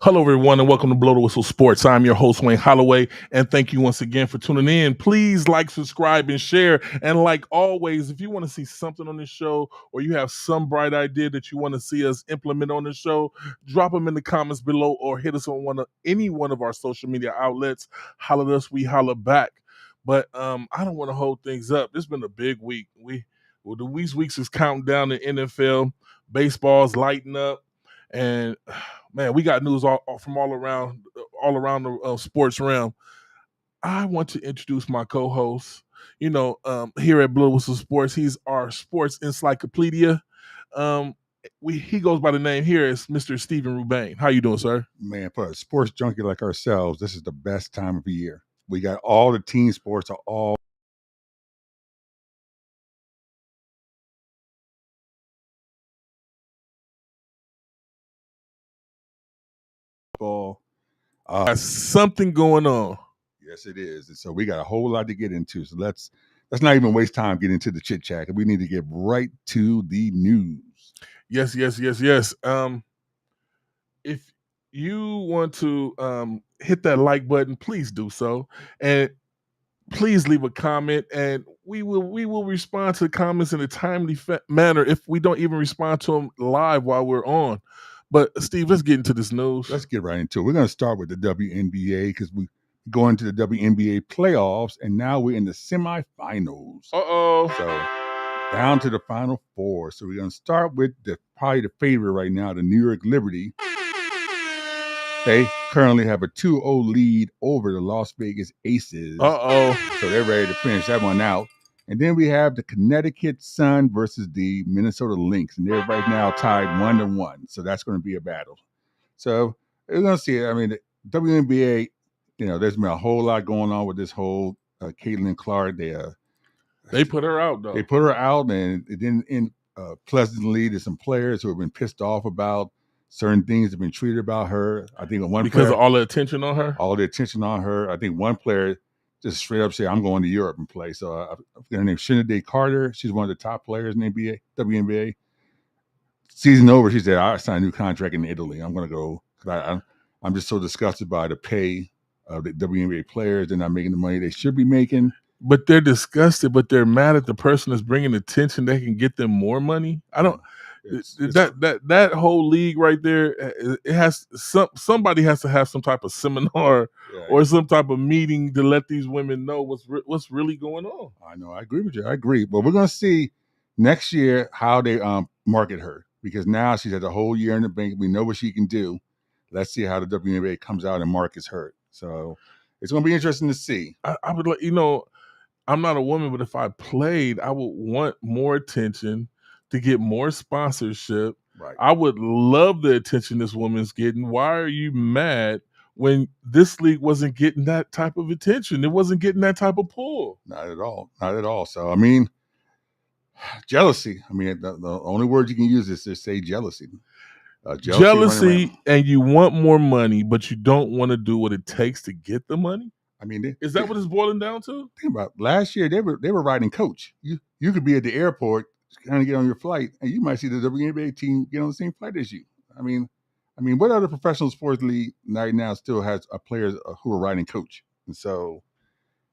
Hello, everyone, and welcome to Blow the Whistle Sports. I'm your host, Wayne Holloway, and thank you once again for tuning in. Please like, subscribe, and share. And like always, if you want to see something on this show or you have some bright idea that you want to see us implement on the show, drop them in the comments below or hit us on any one of our social media outlets. Holler at us, we holler back. But I don't want to hold things up. It's been a big week. The weeks is counting down the NFL. Baseball's lighting up. And man, we got news from all around the sports realm. I want to introduce my co-host. Here at Blue Whistle Sports, he's our sports encyclopedia. He goes by the name here as Mr. Steven Rubain. How you doing, sir? Man, for a sports junkie like ourselves, this is the best time of the year. We got all the team sports are all Got something going on. Yes, it is. And so we got a whole lot to get into. So let's not even waste time getting into the chit chat. We need to get right to the news. Yes. If you want to hit that like button, please do so, and please leave a comment, and we will respond to the comments in a timely manner if we don't even respond to them live while we're on. But Steve, let's get into this news. Let's get right into it. We're going to start with the WNBA because we go into the WNBA playoffs, and now we're in the semifinals. So down to the final four. So we're going to start with probably the favorite right now, the New York Liberty. They currently have a 2-0 lead over the Las Vegas Aces. So they're ready to finish that one out. And then we have the Connecticut Sun versus the Minnesota Lynx. And they're right now tied 1-1. So that's going to be a battle. So we're going to see it. I mean, the WNBA, there's been a whole lot going on with this whole Caitlin Clark. They put her out, though. They put her out, and it didn't end pleasantly. There's some players who have been pissed off about certain things have been treated about her. I think because of all the attention on her. All the attention on her. I think one player just straight up said, "I'm going to Europe and play." So her name is Shinade Carter. She's one of the top players in the WNBA. Season over, she said, "I signed a new contract in Italy. I'm going to go." I'm just so disgusted by the pay of the WNBA players. They're not making the money they should be making. But they're disgusted. But they're mad at the person that's bringing attention. They can get them more money. I don't. That whole league right there, it has somebody has to have some type of seminar or some type of meeting to let these women know what's really going on. I know, I agree with you. I agree, but we're gonna see next year how they market her, because now she's had a whole year in the bank. We know what she can do. Let's see how the WNBA comes out and markets her. So it's gonna be interesting to see. I would like, I'm not a woman, but if I played, I would want more attention, to get more sponsorship. Right. I would love the attention this woman's getting. Why are you mad when this league wasn't getting that type of attention? It wasn't getting that type of pull. Not at all. Not at all. So, I mean, jealousy. I mean, the only word you can use is to say jealousy. Jealousy, and you want more money, but you don't want to do what it takes to get the money? I mean, is that what it's boiling down to? Think about it. Last year, they were riding coach. You could be at the airport, kind of get on your flight, and you might see the WNBA team get on the same flight as you. I mean, what other professional sports league right now still has players who are riding coach? And so,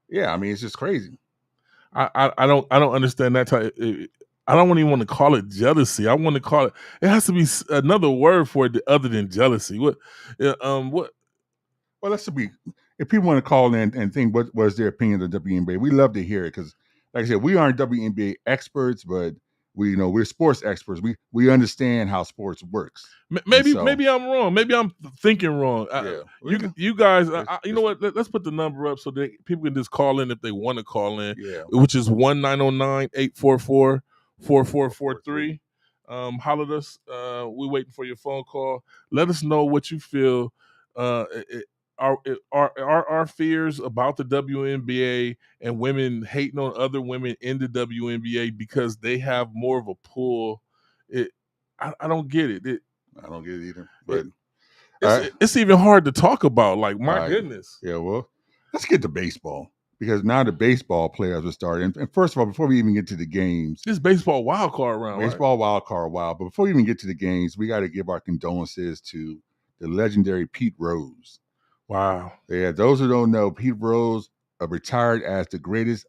yeah, I mean, it's just crazy. I don't understand that type. I don't even want to call it jealousy. I want to call it. It has to be another word for it other than jealousy. What? Well, that's to be. If people want to call in and think what was their opinion of the WNBA, we love to hear it, because, like I said, we aren't WNBA experts, but we're sports experts. We understand how sports works. Maybe I'm wrong. Maybe I'm thinking wrong. You guys, you know what? Let's put the number up so that people can just call in if they want to call in. Which is 1-909-844-4443. Holler at us. We're waiting for your phone call. Let us know what you feel. Are fears about the WNBA and women hating on other women in the WNBA because they have more of a pull? I don't get it. I don't get it either. But it's even hard to talk about. Like, my goodness. Yeah, well, let's get to baseball, because now the baseball players will start. And first of all, before we even get to the games, this baseball wild card round. Baseball wild card wild. But before we even get to the games, we got to give our condolences to the legendary Pete Rose. Wow. Yeah, those who don't know, Pete Rose retired as the greatest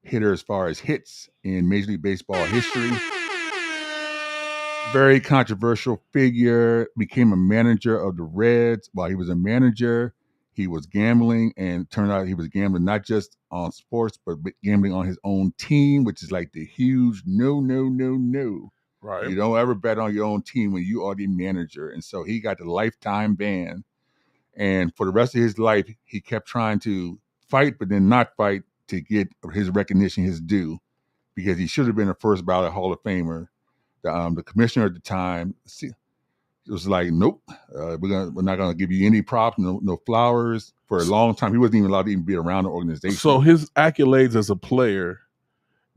hitter as far as hits in Major League Baseball history. Very controversial figure, became a manager of the Reds. While he was a manager, he was gambling, and it turned out he was gambling not just on sports, but gambling on his own team, which is like the huge no. Right. You don't ever bet on your own team when you are the manager. And so he got the lifetime ban. And for the rest of his life, he kept trying to fight, but then not fight to get his recognition, his due, because he should have been a first ballot Hall of Famer. The commissioner at the time was like, nope, we're not gonna give you any props, no flowers. For a long time, he wasn't even allowed to even be around the organization. So his accolades as a player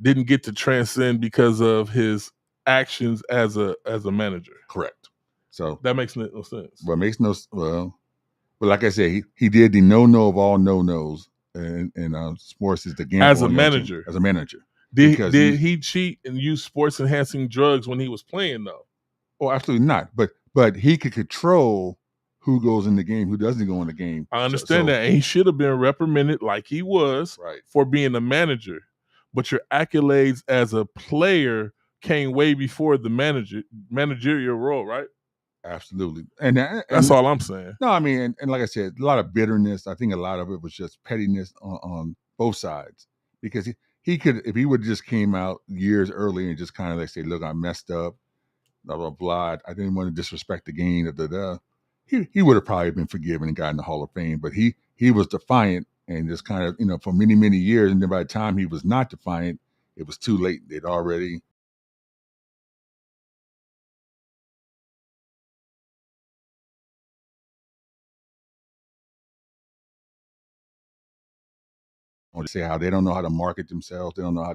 didn't get to transcend because of his actions as a manager. Correct. So that makes no sense. But makes no but like I said, he did the no of all no-nos in sports is the gamble as a manager. As a manager. Did he cheat and use sports enhancing drugs when he was playing though? Oh, absolutely not. But he could control who goes in the game, who doesn't go in the game. I understand that. And he should have been reprimanded like he was for being a manager. But your accolades as a player came way before the managerial role, right? Absolutely. And that's all I'm saying. No, I mean, and like I said, a lot of bitterness. I think a lot of it was just pettiness on both sides. Because he could, if he would have just came out years early and just kind of like say, look, I messed up, blah, blah, blah. I didn't want to disrespect the game, he would have probably been forgiven and gotten the Hall of Fame. But he was defiant and just kind of, for many, many years. And then by the time he was not defiant, it was too late. They'd already to say how they don't know how to market themselves. They don't know how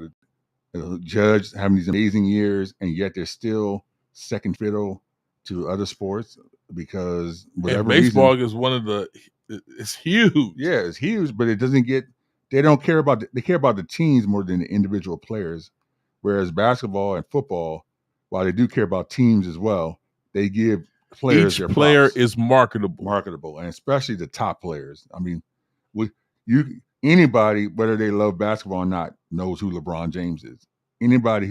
to judge having these amazing years, and yet they're still second fiddle to other sports because whatever baseball reason, is one of it's huge. Yeah, it's huge, but it doesn't get. They don't care about. They care about the teams more than the individual players. Whereas basketball and football, while they do care about teams as well, they give players. Each player is marketable, and especially the top players. I mean, anybody, whether they love basketball or not, knows who LeBron James is. Anybody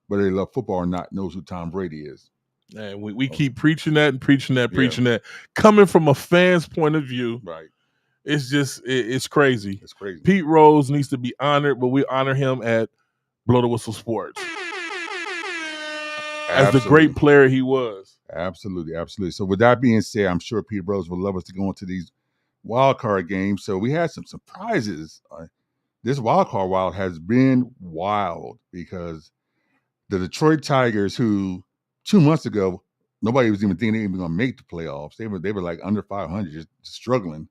whether they love football or not, knows who Tom Brady is. And we keep preaching that and preaching that. Coming from a fan's point of view, right? It's just it's crazy. It's crazy. Pete Rose needs to be honored, but we honor him at Blow the Whistle Sports as the great player he was. Absolutely. So with that being said, I'm sure Pete Rose would love us to go into these wild card games. So we had some surprises. This wild card wild has been wild because the Detroit Tigers, who 2 months ago nobody was even thinking they were going to make the playoffs. They were like under 500, just struggling.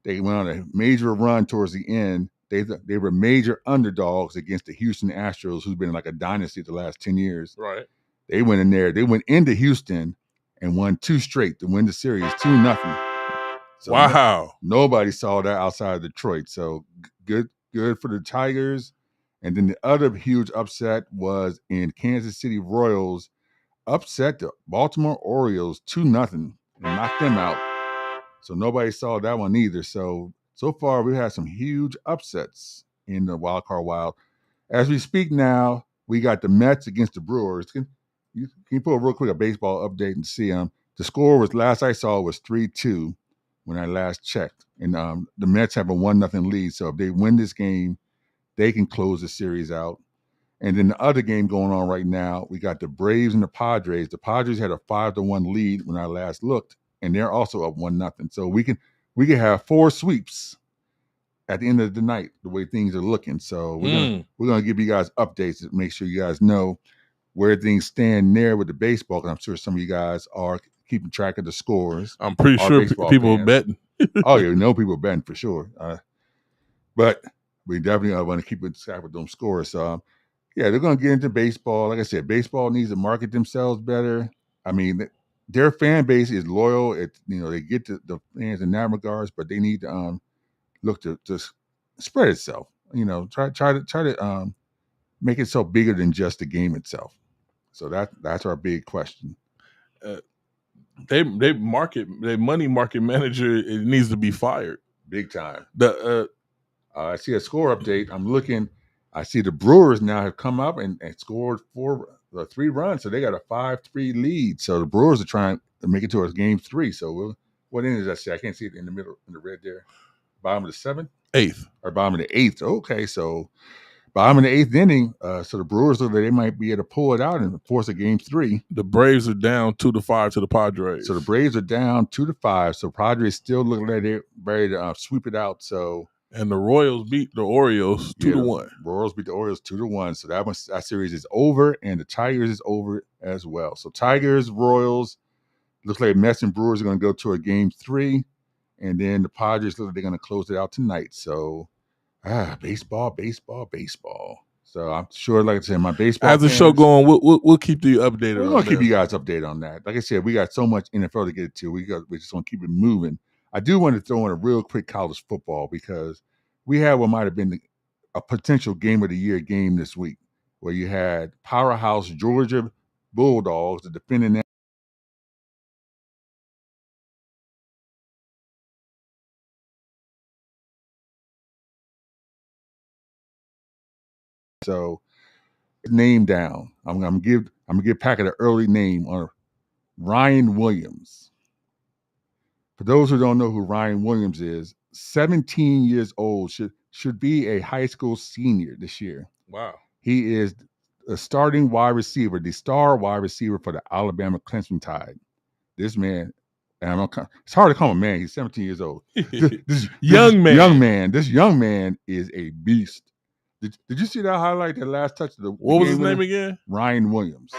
They went on a major run towards the end. They were major underdogs against the Houston Astros, who's been like a dynasty the last 10 years. Right. They went in there. They went into Houston and won 2 straight to win the series, 2-0. So wow. Nobody saw that outside of Detroit. So good for the Tigers. And then the other huge upset was in Kansas City Royals upset the Baltimore Orioles 2-0 and knocked them out. So nobody saw that one either. So far we had some huge upsets in the wild card wild. As we speak now, we got the Mets against the Brewers. Can you pull real quick a baseball update and see the score was last I saw was 3-2 when I last checked. And the Mets have a 1-0 lead. So if they win this game, they can close the series out. And then the other game going on right now, we got the Braves and the Padres. The Padres had a 5-1 lead when I last looked, and they're also up 1-0. So we can have 4 sweeps at the end of the night, the way things are looking. So we're gonna give you guys updates to make sure you guys know where things stand there with the baseball. Because I'm sure some of you guys are keeping track of the scores. I'm pretty sure people are betting. Oh yeah, people betting for sure. But we definitely want to keep in track with them scores. So yeah, they're going to get into baseball. Like I said, baseball needs to market themselves better. I mean, their fan base is loyal. They get the fans in that regards, but they need to look to spread itself. Try to make itself bigger than just the game itself. So that's our big question. Their money market manager, it needs to be fired big time. I see a score update. I'm looking. I see the Brewers now have come up and scored 3 runs, so they got a 5-3 lead. So the Brewers are trying to make it to a game 3. So what inning does that say? I can't see it in the middle in the red there. Bottom of the 7th, 8th, or bottom of the 8th. Okay, so bottom of the 8th inning. So the Brewers look like they might be able to pull it out and force a game 3. The Braves are down 2-5 to the Padres. So the Braves are down 2-5. So Padres still looking like they're ready to sweep it out. So. And the Royals beat the Orioles 2-1. Royals beat the Orioles 2-1. So that series is over, and the Tigers is over as well. So Tigers, Royals, looks like Mets and Brewers are going to go to a game 3, and then the Padres look like they're going to close it out tonight. So baseball. So I'm sure, like I said, my baseball. As the show going, we'll keep you updated. We're going to keep you guys updated on that. Like I said, we got so much NFL to get to. We just want to keep it moving. I do want to throw in a real quick college football because we had what might have been a potential game of the year game this week, where you had powerhouse Georgia Bulldogs, the defending. So name down. I'm gonna give Packard an early name on Ryan Williams. For those who don't know who Ryan Williams is, 17 years old, should be a high school senior this year. Wow. He is a starting wide receiver, the star wide receiver for the Alabama Clemson Tide. This man, and it's hard to call him a man. He's 17 years old. This young man is a beast. Did you see that highlight, that last touch of the What was his name again? Ryan Williams.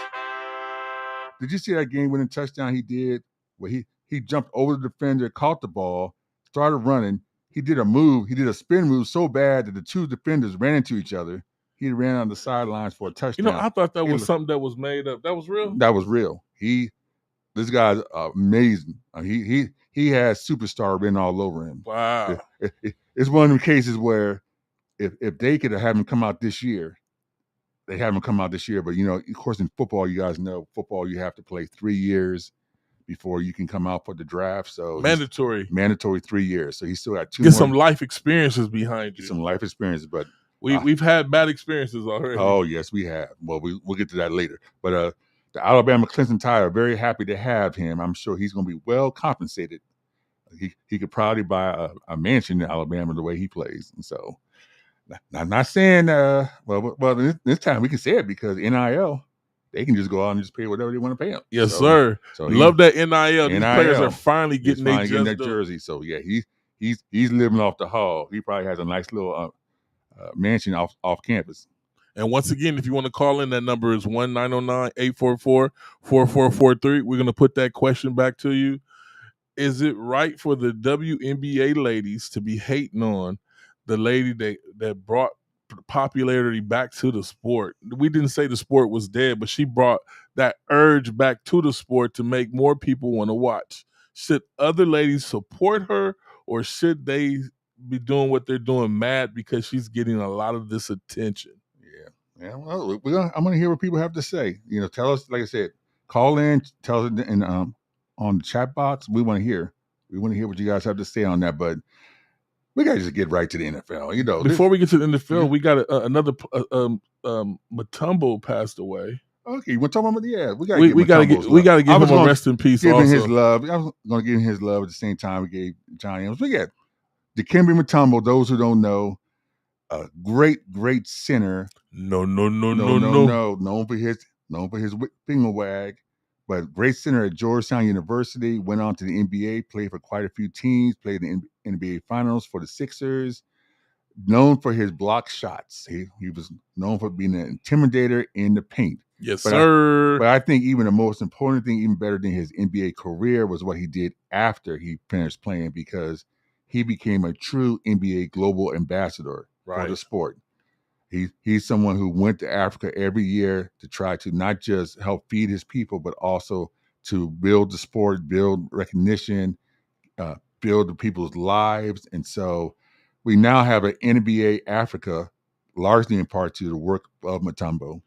Did you see that game-winning touchdown he did where he jumped over the defender, caught the ball, started running. He did a spin move so bad that the two defenders ran into each other. He ran on the sidelines for a touchdown. I thought that was something that was made up. That was real? That was real. This guy's amazing. He has superstar written all over him. Wow. It's one of them cases where if they could have him come out this year, they have him come out this year. But, of course, in football, you guys know, you have to play 3 years before you can come out for the draft. So mandatory 3 years. So he's still got 2 more. Get some life experiences behind you. Some life experiences, but we've had bad experiences already. Oh, yes, we have. Well, we'll get to that later. But the Alabama Clemson Tide are very happy to have him. I'm sure he's going to be well compensated. He could probably buy a mansion in Alabama the way he plays. And so, I'm not saying, well, this time we can say it because NIL, they can just go out and just pay whatever they want to pay him. Yes, sir. So love that NIL. These players are finally getting their jersey. So yeah, he's living off the hall. He probably has a nice little mansion off campus. And once again, if you want to call in, that number is 1-909-844-4443. We're going to put that question back to you. Is it right for the WNBA ladies to be hating on the lady that brought popularity back to the sport? We didn't say the sport was dead, but she brought that urge back to the sport to make more people want to watch. Should other ladies support her, or should they be doing what they're doing mad because she's getting a lot of this attention? Yeah. Well, I'm going to hear what people have to say. Tell us, like I said, call in, tell us on the chat box. We want to hear what you guys have to say on that. But we got to just get right to the NFL. Before we get to the NFL, we got another Mutombo passed away. Okay, we're talking about we got to give him a rest in peace. Give him his love. I was going to give him his love at the same time we gave Johnny Evans. We got Dikembe Mutombo. Those who don't know, a great center. No. Known for his finger wag, but great center at Georgetown University. Went on to the NBA, played for quite a few teams. Played in the NBA Finals for the Sixers. Known for his block shots. He was known for being an intimidator in the paint. Yes, sir. But I think even the most important thing, even better than his NBA career, was what he did after he finished playing, because he became a true NBA global ambassador for the sport. He's someone who went to Africa every year to try to not just help feed his people, but also to build the sport, build recognition, build the people's lives. And so we now have an NBA Africa, largely in part to the work of Mutombo.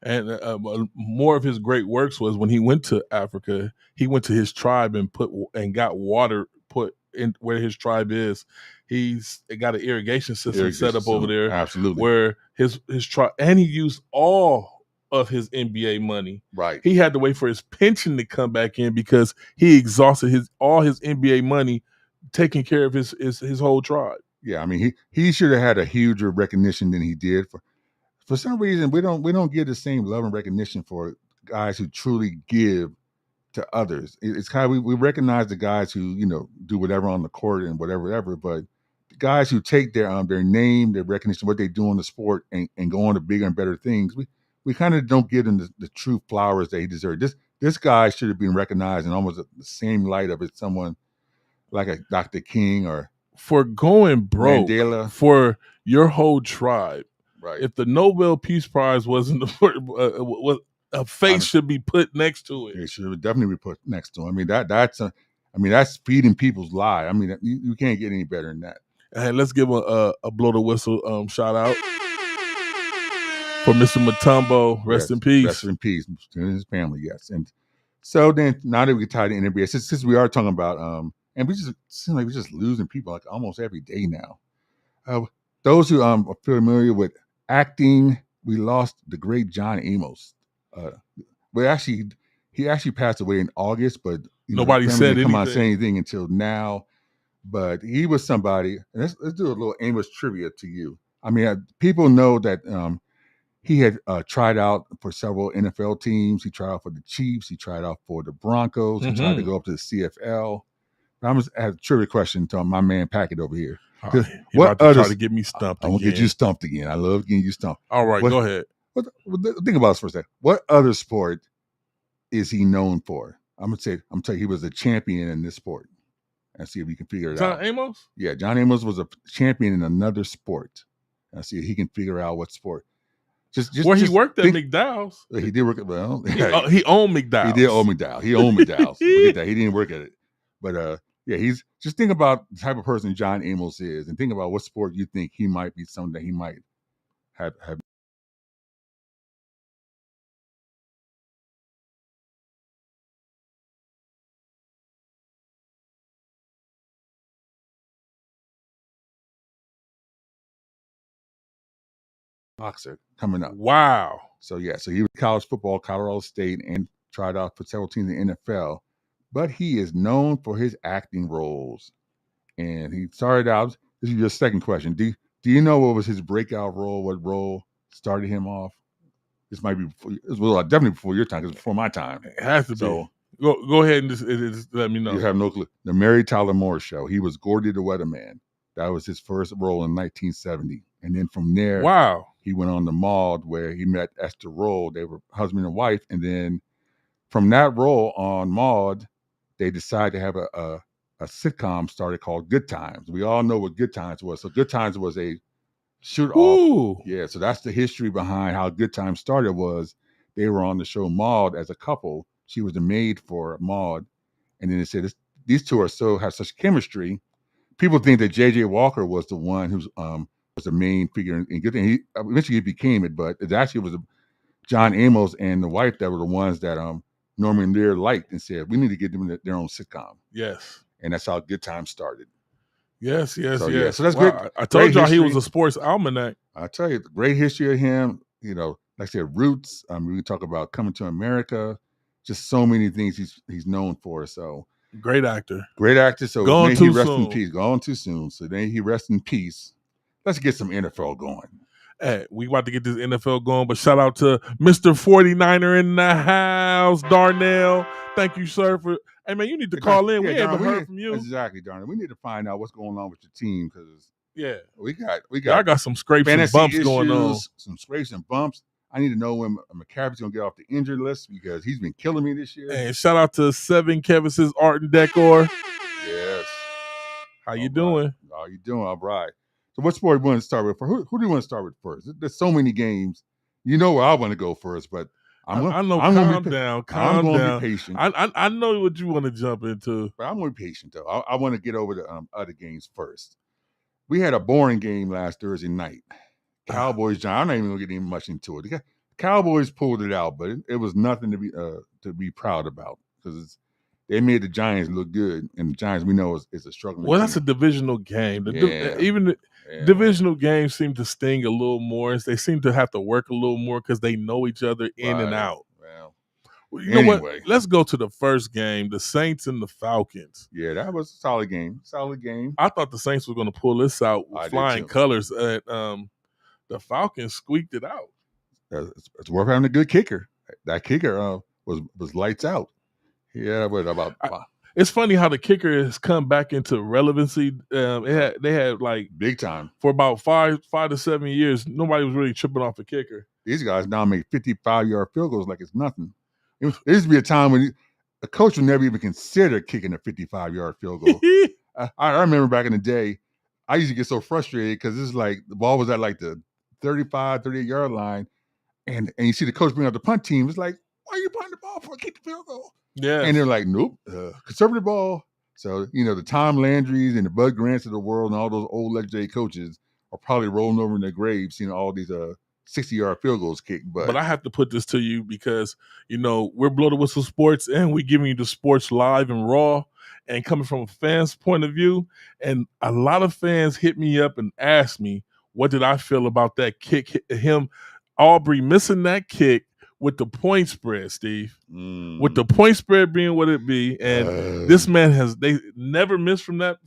And more of his great works was when he went to Africa. He went to his tribe and got water put in where his tribe is. He's got an irrigation system set up over there. Absolutely. Where his tribe, and he used all of his NBA money. Right. He had to wait for his pension to come back in because he exhausted all his NBA money taking care of his whole tribe. Yeah, I mean he should have had a huger recognition than he did. For some reason, we don't get the same love and recognition for guys who truly give to others. It's kind of we recognize the guys who do whatever on the court and whatever, but the guys who take their name, their recognition, what they do in the sport, and go on to bigger and better things. We kind of don't give him the true flowers that he deserves. This guy should have been recognized in almost the same light of it, someone like a Dr. King or for going broke Mandela. For your whole tribe. Right. If the Nobel Peace Prize wasn't a face should be put next to it. It should definitely be put next to him. I mean that's feeding people's lives. I mean you can't get any better than that. And let's give a blow the whistle shout out for Mr. Mutombo. Rest in peace. Rest in peace to his family. Yes. And so then now that we get tied to NBA, since we are talking about and we just seem like we're just losing people like almost every day now. Those who are familiar with acting, we lost the great John Amos. He actually passed away in August, but nobody said anything until now. But he was somebody. And let's do a little Amos trivia to you. I mean, people know that he had tried out for several NFL teams. He tried out for the Chiefs. He tried out for the Broncos. He tried to go up to the CFL. I have a trivia question to my man Packett over here. What others try to get me stumped? I'm gonna get you stumped again. I love getting you stumped. All right, go ahead. Think about this for a second. What other sport is he known for? I'm gonna tell you he was a champion in this sport. And see if we can figure it out. John Amos? Yeah, John Amos was a champion in another sport. And see if he can figure out what sport. He worked at McDowell's. He did work at he owned McDowell's. He did own McDowell's. He owned McDowell's. Forget that. He didn't work at it. But he's just think about the type of person John Amos is, and think about what sport you think he might be. Something that he might have. Boxer coming up. Wow. So he was college football, Colorado State, and tried out for several teams in the NFL. But he is known for his acting roles. And he started out, this is your second question. Do you know what was his breakout role? What role started him off? This might be definitely before your time, because before my time. It has to be. Go ahead and just let me know. You have no clue. The Mary Tyler Moore Show. He was Gordy the Weatherman. That was his first role in 1970. And then from there, he went on to Maude, where he met Esther Roll. They were husband and wife. And then from that role on Maude, they decided to have a sitcom started called Good Times. We all know what Good Times was. So Good Times was a shoot-off. Yeah, so that's the history behind how Good Times started. Was they were on the show Maude as a couple. She was the maid for Maude. And then they said, these two have such chemistry. People think that J.J. Walker was the one who was the main figure in Good Thing. Eventually he became it, but it actually was John Amos and the wife that were the ones that Norman Lear liked and said, we need to get them their own sitcom. Yes. And that's how Good Times started. Yes. So that's great. I told y'all he was a sports almanac. I tell you, the great history of him, like I said, roots. We talk about Coming to America, just so many things he's known for. So great actor. So may he rest in peace. Gone too soon. So may he rest in peace. Let's get some NFL going. Hey, we about to get this NFL going, but shout out to Mr. 49er in the house, Darnell. Thank you, sir. Hey, man, you need to call in. We haven't heard from you. Exactly, Darnell. We need to find out what's going on with your team, because we got. I got some scrapes and bumps issues, going on. Some scrapes and bumps. I need to know when McCaffrey's gonna get off the injured list, because he's been killing me this year. And shout out to 7 Kevin's Art and Decor. Yes. How you doing? How you doing? All right. So what sport do you want to start with? Who do you want to start with first? There's so many games. You know where I want to go first, but calm down. I'm going to be patient. I know what you want to jump into. But I'm going to be patient, though. I want to get over the other games first. We had a boring game last Thursday night. Cowboys, Giants. I'm not even going to get much into it. Cowboys pulled it out, but it was nothing to be proud about because they made the Giants look good, and the Giants we know is a struggling. Well, team. that's a divisional game. Yeah. Divisional games seem to sting a little more. They seem to have to work a little more because they know each other in and out. Well, you know what? Let's go to the first game, the Saints and the Falcons. Yeah, that was a solid game. I thought the Saints were going to pull this out with flying colors. The Falcons squeaked it out. It's worth having a good kicker. That kicker was lights out. Yeah, but about. It's funny how the kicker has come back into relevancy. They had like big time for about 5 to 7 years. Nobody was really tripping off a kicker. These guys now make 55-yard field goals like it's nothing. There used to be a time when a coach would never even consider kicking a 55-yard field goal. I remember back in the day, I used to get so frustrated because it's like the ball was at like the 35, 38-yard line, and you see the coach bring out the punt team. It's like, why are you punting the ball for a kick the field goal? Yeah, and they're like, nope, conservative ball. So the Tom Landrys and the Bud Grants of the world and all those old legendary coaches are probably rolling over in their graves, seeing all these 60-yard field goals kicked. But I have to put this to you because we're Blow the Whistle Sports and we're giving you the sports live and raw. And coming from a fan's point of view, and a lot of fans hit me up and asked me, what did I feel about that kick? Aubrey missing that kick with the point spread, Steve. With the point spread being what it be, and this man they never missed from that.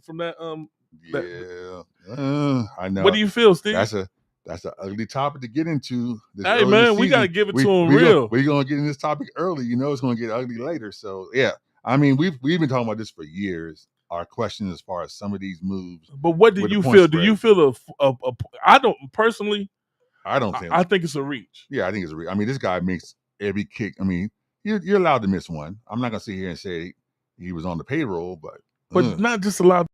I know. What do you feel, Steve? That's an ugly topic to get into. Hey man, we gotta give it to him real. We're gonna get in this topic early. It's gonna get ugly later. So yeah, I mean we've been talking about this for years. Our question as far as some of these moves. But what do you feel? Do you feel I don't personally. I don't think. I think it's a reach. Yeah, I think it's a reach. I mean, this guy makes every kick. I mean, you're allowed to miss one. I'm not gonna sit here and say he was on the payroll, but not just allowed.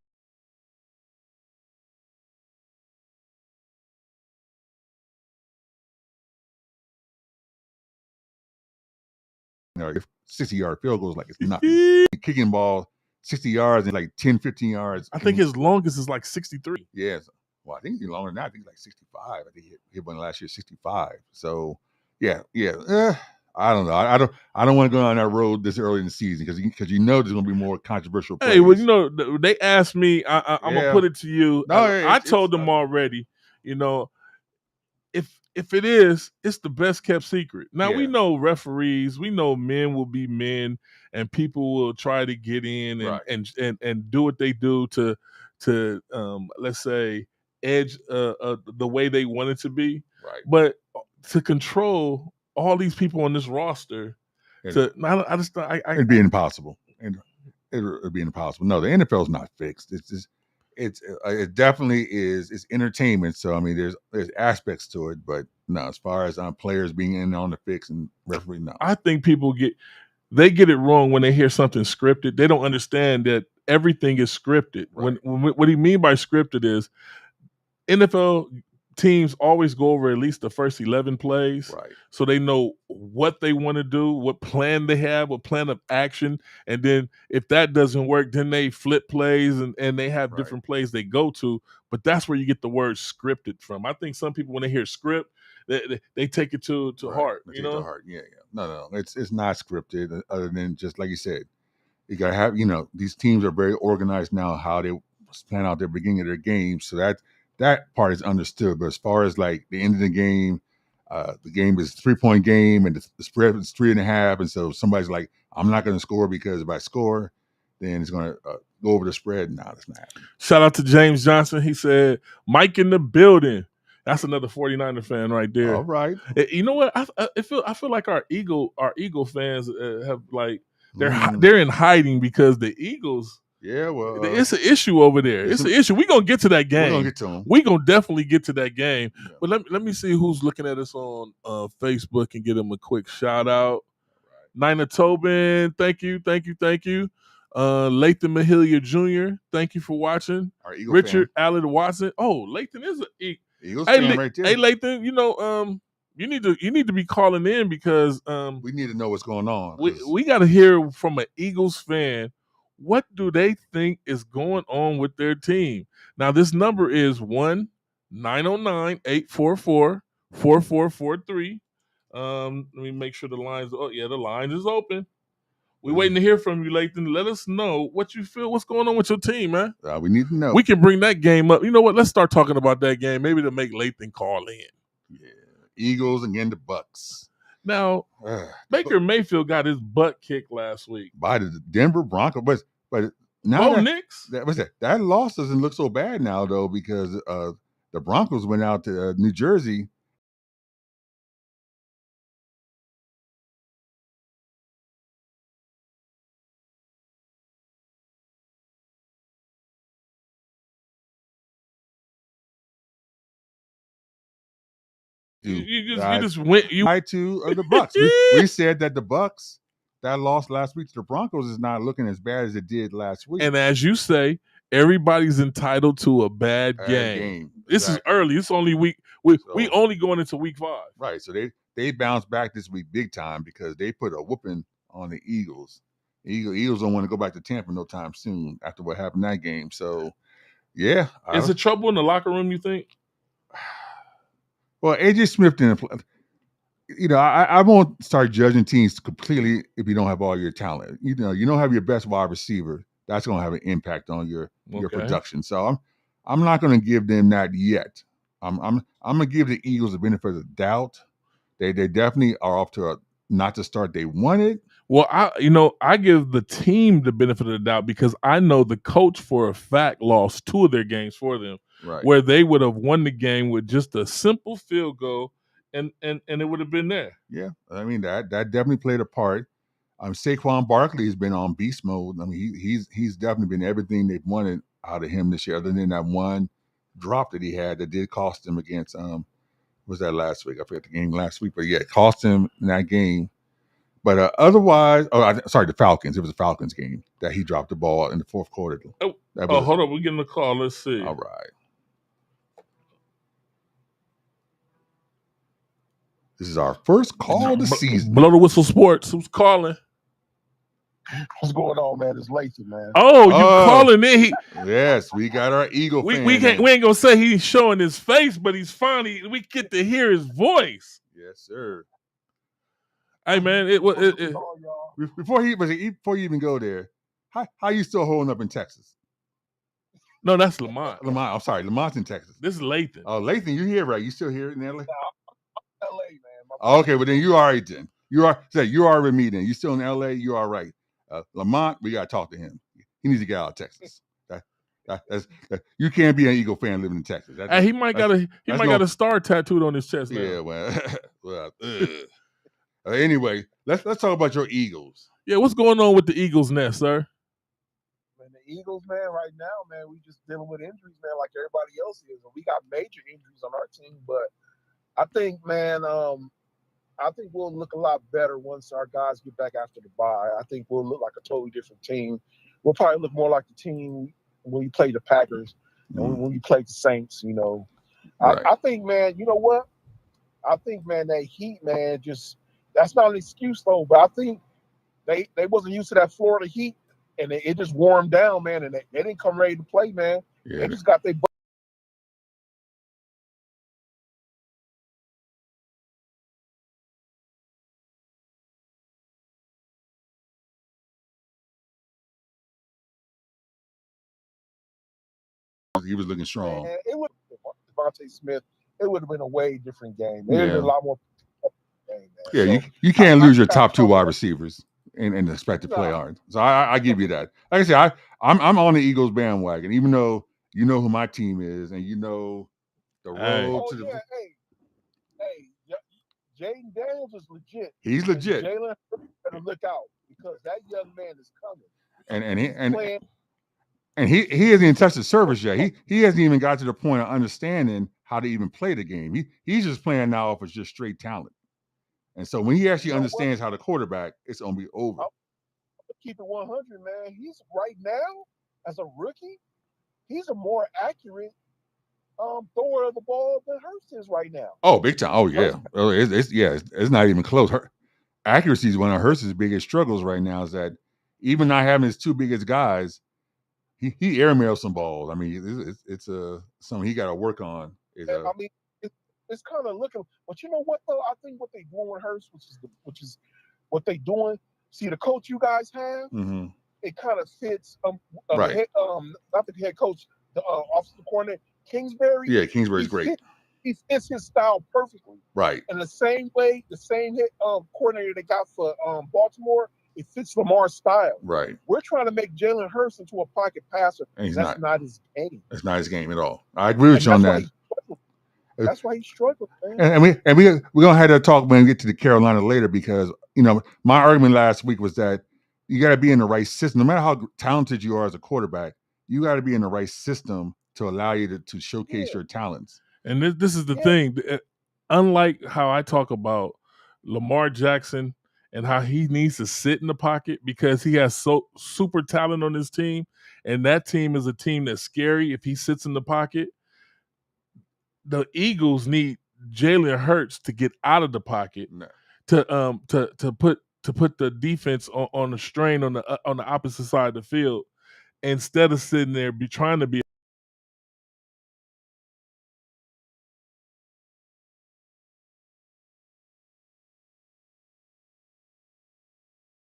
If 60-yard field goes like it's nothing. Kicking ball 60 yards and like 10, 15 yards. I think his longest is like 63. Yes. Well, I think he's longer than that. I think like 65. I think he hit one last year, 65. So yeah. I don't know. I don't want to go on that road this early in the season because there's going to be more controversial plays. Hey, well, they asked me. I'm gonna put it to you. No, I told them already. If it is, it's the best kept secret. Now we know referees. We know men will be men, and people will try to get in and do what they do to let's say edge the way they want it to be. Right. But to control all these people on this roster, it'd be impossible. And it'd be impossible. No, the NFL is not fixed. It definitely is. It's entertainment. So I mean, there's aspects to it, but no, as far as players being in on the fix and referee, no. I think people get it wrong when they hear something scripted. They don't understand that everything is scripted. Right. What he mean by scripted is NFL teams always go over at least the first 11 plays, right? So they know what they want to do, what plan they have, what plan of action, and then if that doesn't work, then they flip plays and they have different plays they go to. But that's where you get the word scripted from. I think some people when they hear script, they take it to heart. They take it to heart. Yeah. No, it's not scripted. Other than just like you said, you gotta have. These teams are very organized now. How they plan out their beginning of their game, so that part is understood. But as far as like the end of the game is a 3-point game and the spread is 3.5. And so somebody's like, I'm not going to score because if I score, then it's going to go over the spread. No, that's not happening. Shout out to James Johnson. He said, Mike in the building. That's another 49er fan right there. All right. You know what? I feel like our Eagle fans have like they're in hiding because the Eagles. Yeah, well, it's an issue over there. It's an issue. We're gonna get to that game. We're gonna get to them. We're gonna definitely get to that game. Yeah. But let me see who's looking at us on Facebook and get them a quick shout out. Right. Nina Tobin, thank you. Latham Mahilia Jr., thank you for watching. Our Eagle Richard fan. Allen Watson. Oh, Latham is an Eagles fan right there. Hey, Latham, you need to be calling in because we need to know what's going on. We got to hear from an Eagles fan. What do they think is going on with their team? Now, this number is 1-909-844-4443. Let me make sure the lines. Oh yeah, the line is open. We're waiting to hear from you, Lathan. Let us know what you feel. What's going on with your team, man? We need to know. We can bring that game up. You know what? Let's start talking about that game. Maybe to make Lathan call in. Yeah, Eagles again, the Bucks. Now, Baker Mayfield got his butt kicked last week by the Denver Broncos, but now that loss doesn't look so bad now though, because the Broncos went out to New Jersey. You just went. You to the Bucks. we said that the Bucks, that loss last week to the Broncos, is not looking as bad as it did last week. And as you say, everybody's entitled to a bad game. This is early. It's only week. We only going into week 5. Right. So they bounced back this week big time because they put a whooping on the Eagles. Eagles don't want to go back to Tampa no time soon after what happened that game. So yeah, is it trouble in the locker room? You think? Well, AJ Smith didn't play. You know, I won't start judging teams completely if you don't have all your talent. You know, you don't have your best wide receiver. That's going to have an impact on your production. So I'm not going to give them that yet. I'm going to give the Eagles the benefit of the doubt. They definitely are off to not the start they wanted. Well, I give the team the benefit of the doubt because I know the coach for a fact lost 2 of their games for them, where they would have won the game with just a simple field goal, and it would have been there. Yeah, I mean that definitely played a part. Saquon Barkley has been on beast mode. I mean, he's definitely been everything they've wanted out of him this year, other than that one drop that he had that did cost him against was that last week? I forgot the game last week, but yeah, it cost him in that game. But otherwise, sorry, the Falcons. It was a Falcons game that he dropped the ball in the fourth quarter. Hold on, we're getting a call. Let's see. All right. This is our first call of the season. Blow the Whistle Sports. Who's calling? What's going on, man? It's Lathan, man. Oh, you calling in? Yes, we got our Eagle fan. We ain't gonna say he's showing his face, but he's finally. We get to hear his voice. Yes, sir. Hey, man. Before you even go there, how you still holding up in Texas? No, that's Lamont. I'm sorry, Lamont's in Texas. This is Lathan. Oh, Lathan, you're here, right? You still here in LA? No, LA, man. Okay, well then you all right then. You are with me then. You still in LA? You all right. Lamont, we gotta talk to him. He needs to get out of Texas. You can't be an Eagle fan living in Texas. He might got a star tattooed on his chest now. Yeah, well, anyway, let's talk about your Eagles. Yeah, what's going on with the Eagles nest, sir? Man, the Eagles, man, right now, man, we just dealing with injuries, man, like everybody else is. And we got major injuries on our team, but I think, man, I think we'll look a lot better once our guys get back after the bye. I think we'll look like a totally different team. We'll probably look more like the team when we play the Packers and when we play the Saints, you know. Right. I think, man, you know what? I think, man, that heat, man, that's not an excuse, though, but I think they wasn't used to that Florida heat, and it just warmed down, man, and they didn't come ready to play, man. Yeah. They just got their he was looking strong. Man, it would Devontae Smith. It would have been a way different game. It would have been a lot more game, man. Yeah, so, you can't lose your top 2 wide receivers and expect to play hard. So I give you that. Like I said, I'm on the Eagles bandwagon, even though you know who my team is and you know the road to the. Hey, Jaden Daniels is legit. He's legit. Jalen better look out because that young man is coming. And he hasn't even touched the surface yet. He hasn't even got to the point of understanding how to even play the game. He's just playing now off of just straight talent. And so when he actually understands how to quarterback, it's gonna be over. I'll keep it 100, man. He's right now as a rookie. He's a more accurate thrower of the ball than Hurst is right now. Oh, big time! Oh yeah, it's not even close. Accuracy is one of Hurst's biggest struggles right now. Is that even not having his 2 biggest guys. He airmails some balls. I mean, it's something he got to work on. I mean, it's kind of looking. But you know what though? I think what they doing with Hurst, which is what they doing. See, the coach you guys have, it kind of fits. Right. Not the head coach, the offensive coordinator, Kingsbury. Yeah, Kingsbury's great. He fits his style perfectly. Right. And the same way, the same head coordinator they got for Baltimore, it fits Lamar's style. Right. We're trying to make Jalen Hurts into a pocket passer. And that's not his game. It's not his game at all. I agree with you on that. That's why he's struggling, man. And we're gonna have that talk when we get to the Carolina later, because my argument last week was that you got to be in the right system. No matter how talented you are as a quarterback, you got to be in the right system to allow you to showcase your talents. And this is the thing. Unlike how I talk about Lamar Jackson and how he needs to sit in the pocket because he has so super talent on his team, and that team is a team that's scary if he sits in the pocket. The Eagles need Jalen Hurts to get out of the pocket to put the defense on the strain on the opposite side of the field, instead of sitting there trying to be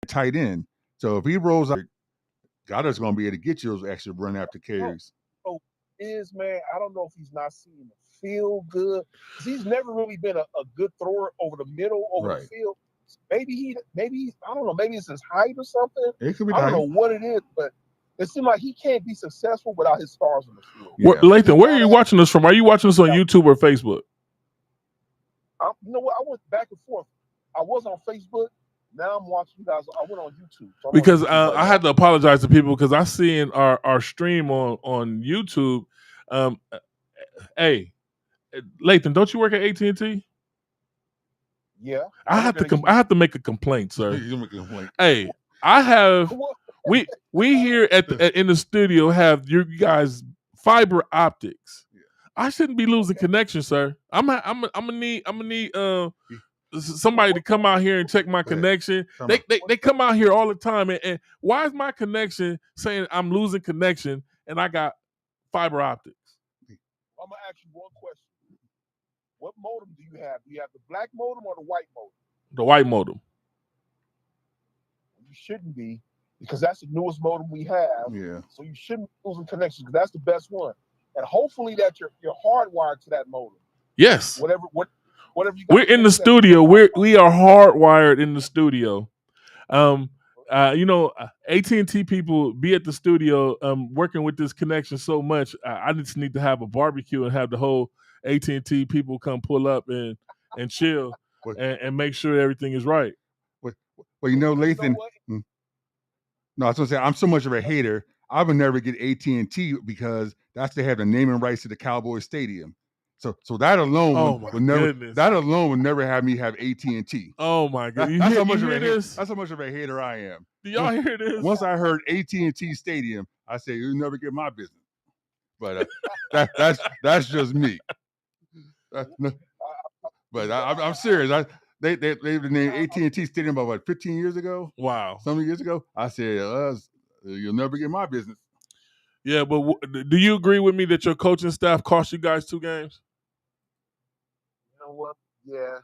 tight end. So if he rolls out, Goddard's going to be able to get you those extra run after carries. Man, I don't know if he's not seeing the field good. He's never really been a good thrower over the middle, over the field. Maybe I don't know, maybe it's his height or something. It could be I don't know what it is, but it seems like he can't be successful without his stars on the field. Lathan, where are you watching us from? Are you watching us on YouTube or Facebook? You know what? I went back and forth. I was on Facebook. Now I'm watching you guys. I went on YouTube. So because I had to apologize to people because I seen our stream on YouTube. Hey, Lathan, don't you work at AT&T? Yeah. I have to make a complaint, sir. You make a complaint. Hey, I have we here in the studio have you guys fiber optics. Yeah. I shouldn't be losing connection, sir. I'm gonna need somebody to come out here and check my connection. They come out here all the time, and why is my connection saying I'm losing connection and I got fiber optics? I'm gonna ask you one question. What modem do you have? Do you have the black modem or the white modem? The white modem. You shouldn't be, because that's the newest modem we have. Yeah. So you shouldn't be losing connections, because that's the best one. And hopefully that you're hardwired to that modem. Yes. Whatever you got. We're in the studio. We are hardwired in the studio. AT&T people be at the studio working with this connection so much. I just need to have a barbecue and have the whole AT&T people come pull up and chill and make sure everything is right. Well, Lathan. No, I was gonna say I'm so much of a hater. I would never get AT&T because they have the naming rights to the Cowboys Stadium. So that alone would never have me have AT&T. Oh my God! That's how much of a hater I am. Do y'all hear this? Once I heard AT&T Stadium, I said you'll never get my business. But that's just me. But I'm serious. They named AT&T Stadium about 15 years ago. Wow, some years ago. I said you'll never get my business. Yeah, but do you agree with me that your coaching staff cost you guys 2 games? You know what? Yeah.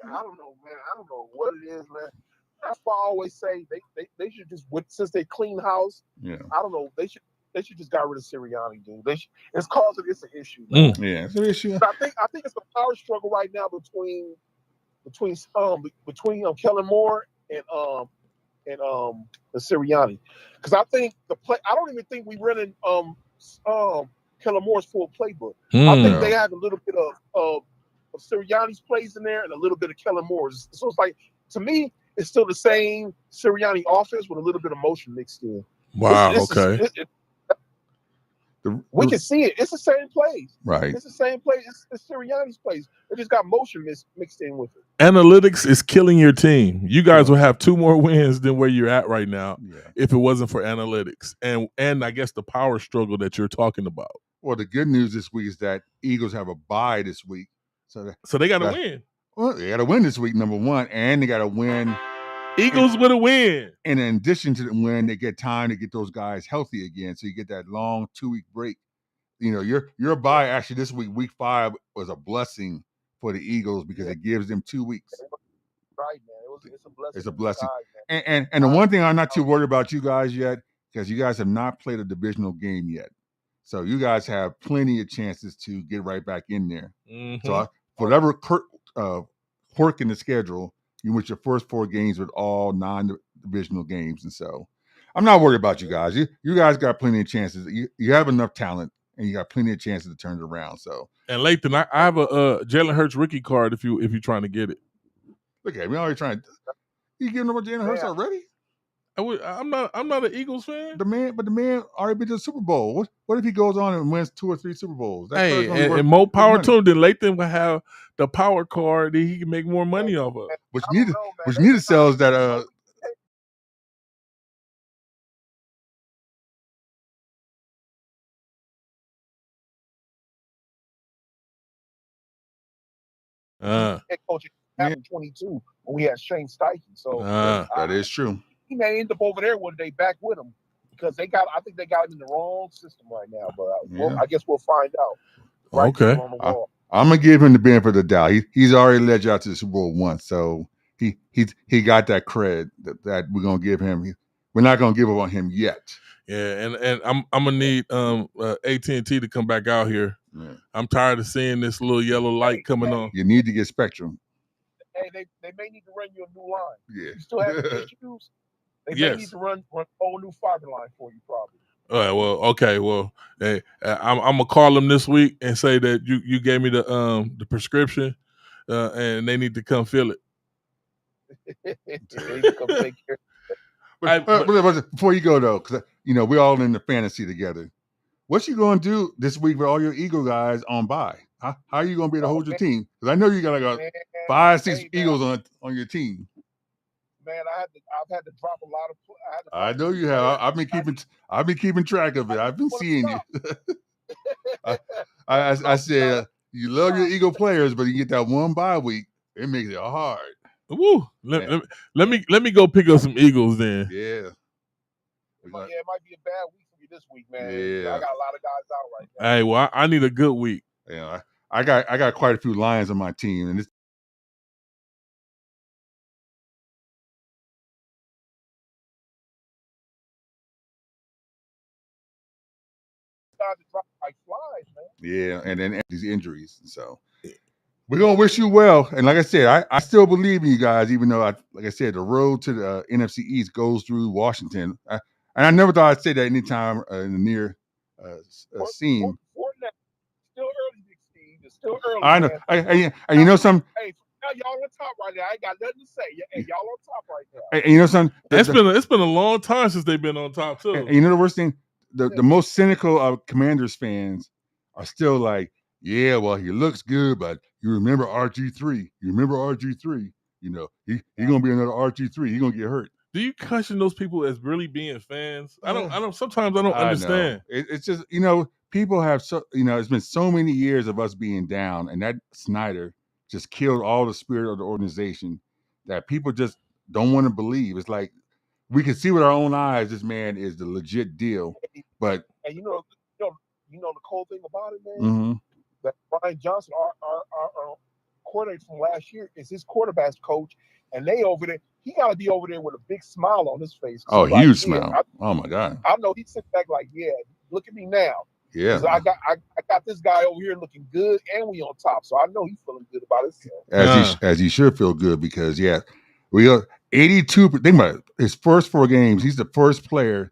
I don't know, man. I don't know what it is, man. That's why I always say they should just, since they clean house. Yeah. I don't know. They should just got rid of Sirianni, dude. It's causing it's an issue. Man. Yeah, it's an issue. I think it's a power struggle right now between Kellen Moore and the Sirianni, because I think I don't even think we running Kellen Moore's full playbook. I think they have a little bit of Sirianni's plays in there and a little bit of Kellen Moore's. So it's like, to me, it's still the same Sirianni offense with a little bit of motion mixed in. Wow. Okay. We can see it. It's the same plays. Right. It's the same plays. It's Sirianni's plays. It just got motion mixed in with it. Analytics is killing your team. You guys will have 2 more wins than where you're at right now if it wasn't for analytics and I guess the power struggle that you're talking about. Well, the good news this week is that Eagles have a bye this week. So they got to win. Well, they got to win this week, number one, and they got to win. Eagles with a win. And in addition to the win, they get time to get those guys healthy again. So you get that long 2-week break. Your bye actually this week, week 5, was a blessing for the Eagles because it gives them 2 weeks. Right, man. It's a blessing. It's a blessing. Disguise, and the one thing I'm not too worried about you guys yet, because you guys have not played a divisional game yet. So you guys have plenty of chances to get right back in there. Mm-hmm. So whatever quirk in the schedule, you went your first 4 games with all non-divisional games. And so I'm not worried about you guys. You guys got plenty of chances. You have enough talent, and you got plenty of chances to turn it around. So, and Lathan, I have a Jalen Hurts rookie card if you're trying to get it. Look at me already trying. You giving up Jalen Hurts already? I'm not an Eagles fan. The man already been to the Super Bowl. What if he goes on and wins 2 or 3 Super Bowls? Hey, and more power to him. Then Lathan will have the power card that he can make more money off of. Which need to sell is that head coach in 22 when we had Shane Steichen. So that is true. He may end up over there one day back with him because I think they got him in the wrong system right now. But I guess we'll find out. Right, okay. I'm gonna give him the benefit of the doubt. He's already led you out to the Super Bowl once, so he got that cred that we're gonna give him. We're not gonna give up on him yet. Yeah, and I'm gonna need AT&T to come back out here. Yeah. I'm tired of seeing this little yellow light coming on. You need to get Spectrum. Hey, they may need to run you a new line. Yeah. You still have issues. They may need to run a whole new fiber line for you, probably. All right. Well, okay. Well, hey, I'm gonna call them this week and say that you gave me the prescription, and they need to come fill it. They need to come take care. But before you go though, because we're all in the fantasy together. What you going to do this week with all your Eagle guys on bye? How are you going to be able to hold your team? Because I know you got like 5-6 Eagles on your team. Man, I've had to drop a lot of. I know you have. I've been keeping track of it. I've been seeing you. I said you love your Eagle players, but you get that one bye week, it makes it hard. Woo! Let me go pick up some Eagles then. Yeah. It might be a bad week for you this week, man. Yeah. I got a lot of guys out right now. Hey, well, I need a good week. Yeah, I got quite a few Lions on my team, and it's to drop like flies, man. Yeah, and then these injuries. So we're gonna wish you well. And like I said, I still believe in you guys, even though like I said, the road to the NFC East goes through Washington. And I never thought I'd say that anytime in the near scene. Still early, Big Steve. It's still early. I know. And you know something. Hey, now y'all on top right now. I ain't got nothing to say. Hey, y'all on top right now. And you know something. It's been a long time since they've been on top too. And you know the worst thing. The most cynical of Commanders fans are still like, yeah, well, he looks good, but you remember RG3. You remember RG3. He's gonna be another RG3. He's gonna get hurt. Do you question those people as really being fans? I don't. Sometimes I don't understand. It's just people have it's been so many years of us being down, and that Snyder just killed all the spirit of the organization that people just don't want to believe. It's like we can see with our own eyes this man is the legit deal, but and you know the cool thing about it, man. Mm-hmm. That Brian Johnson, our coordinator from last year, is his quarterback's coach, and they over there. He got to be over there with a big smile on his face. Oh, huge smile! Oh my God! I know he sits back like, yeah, look at me now. Yeah, I got this guy over here looking good, and we on top, so I know he's feeling good about himself. As he should feel good because we are 82. Think about it, his first 4 games. He's the first player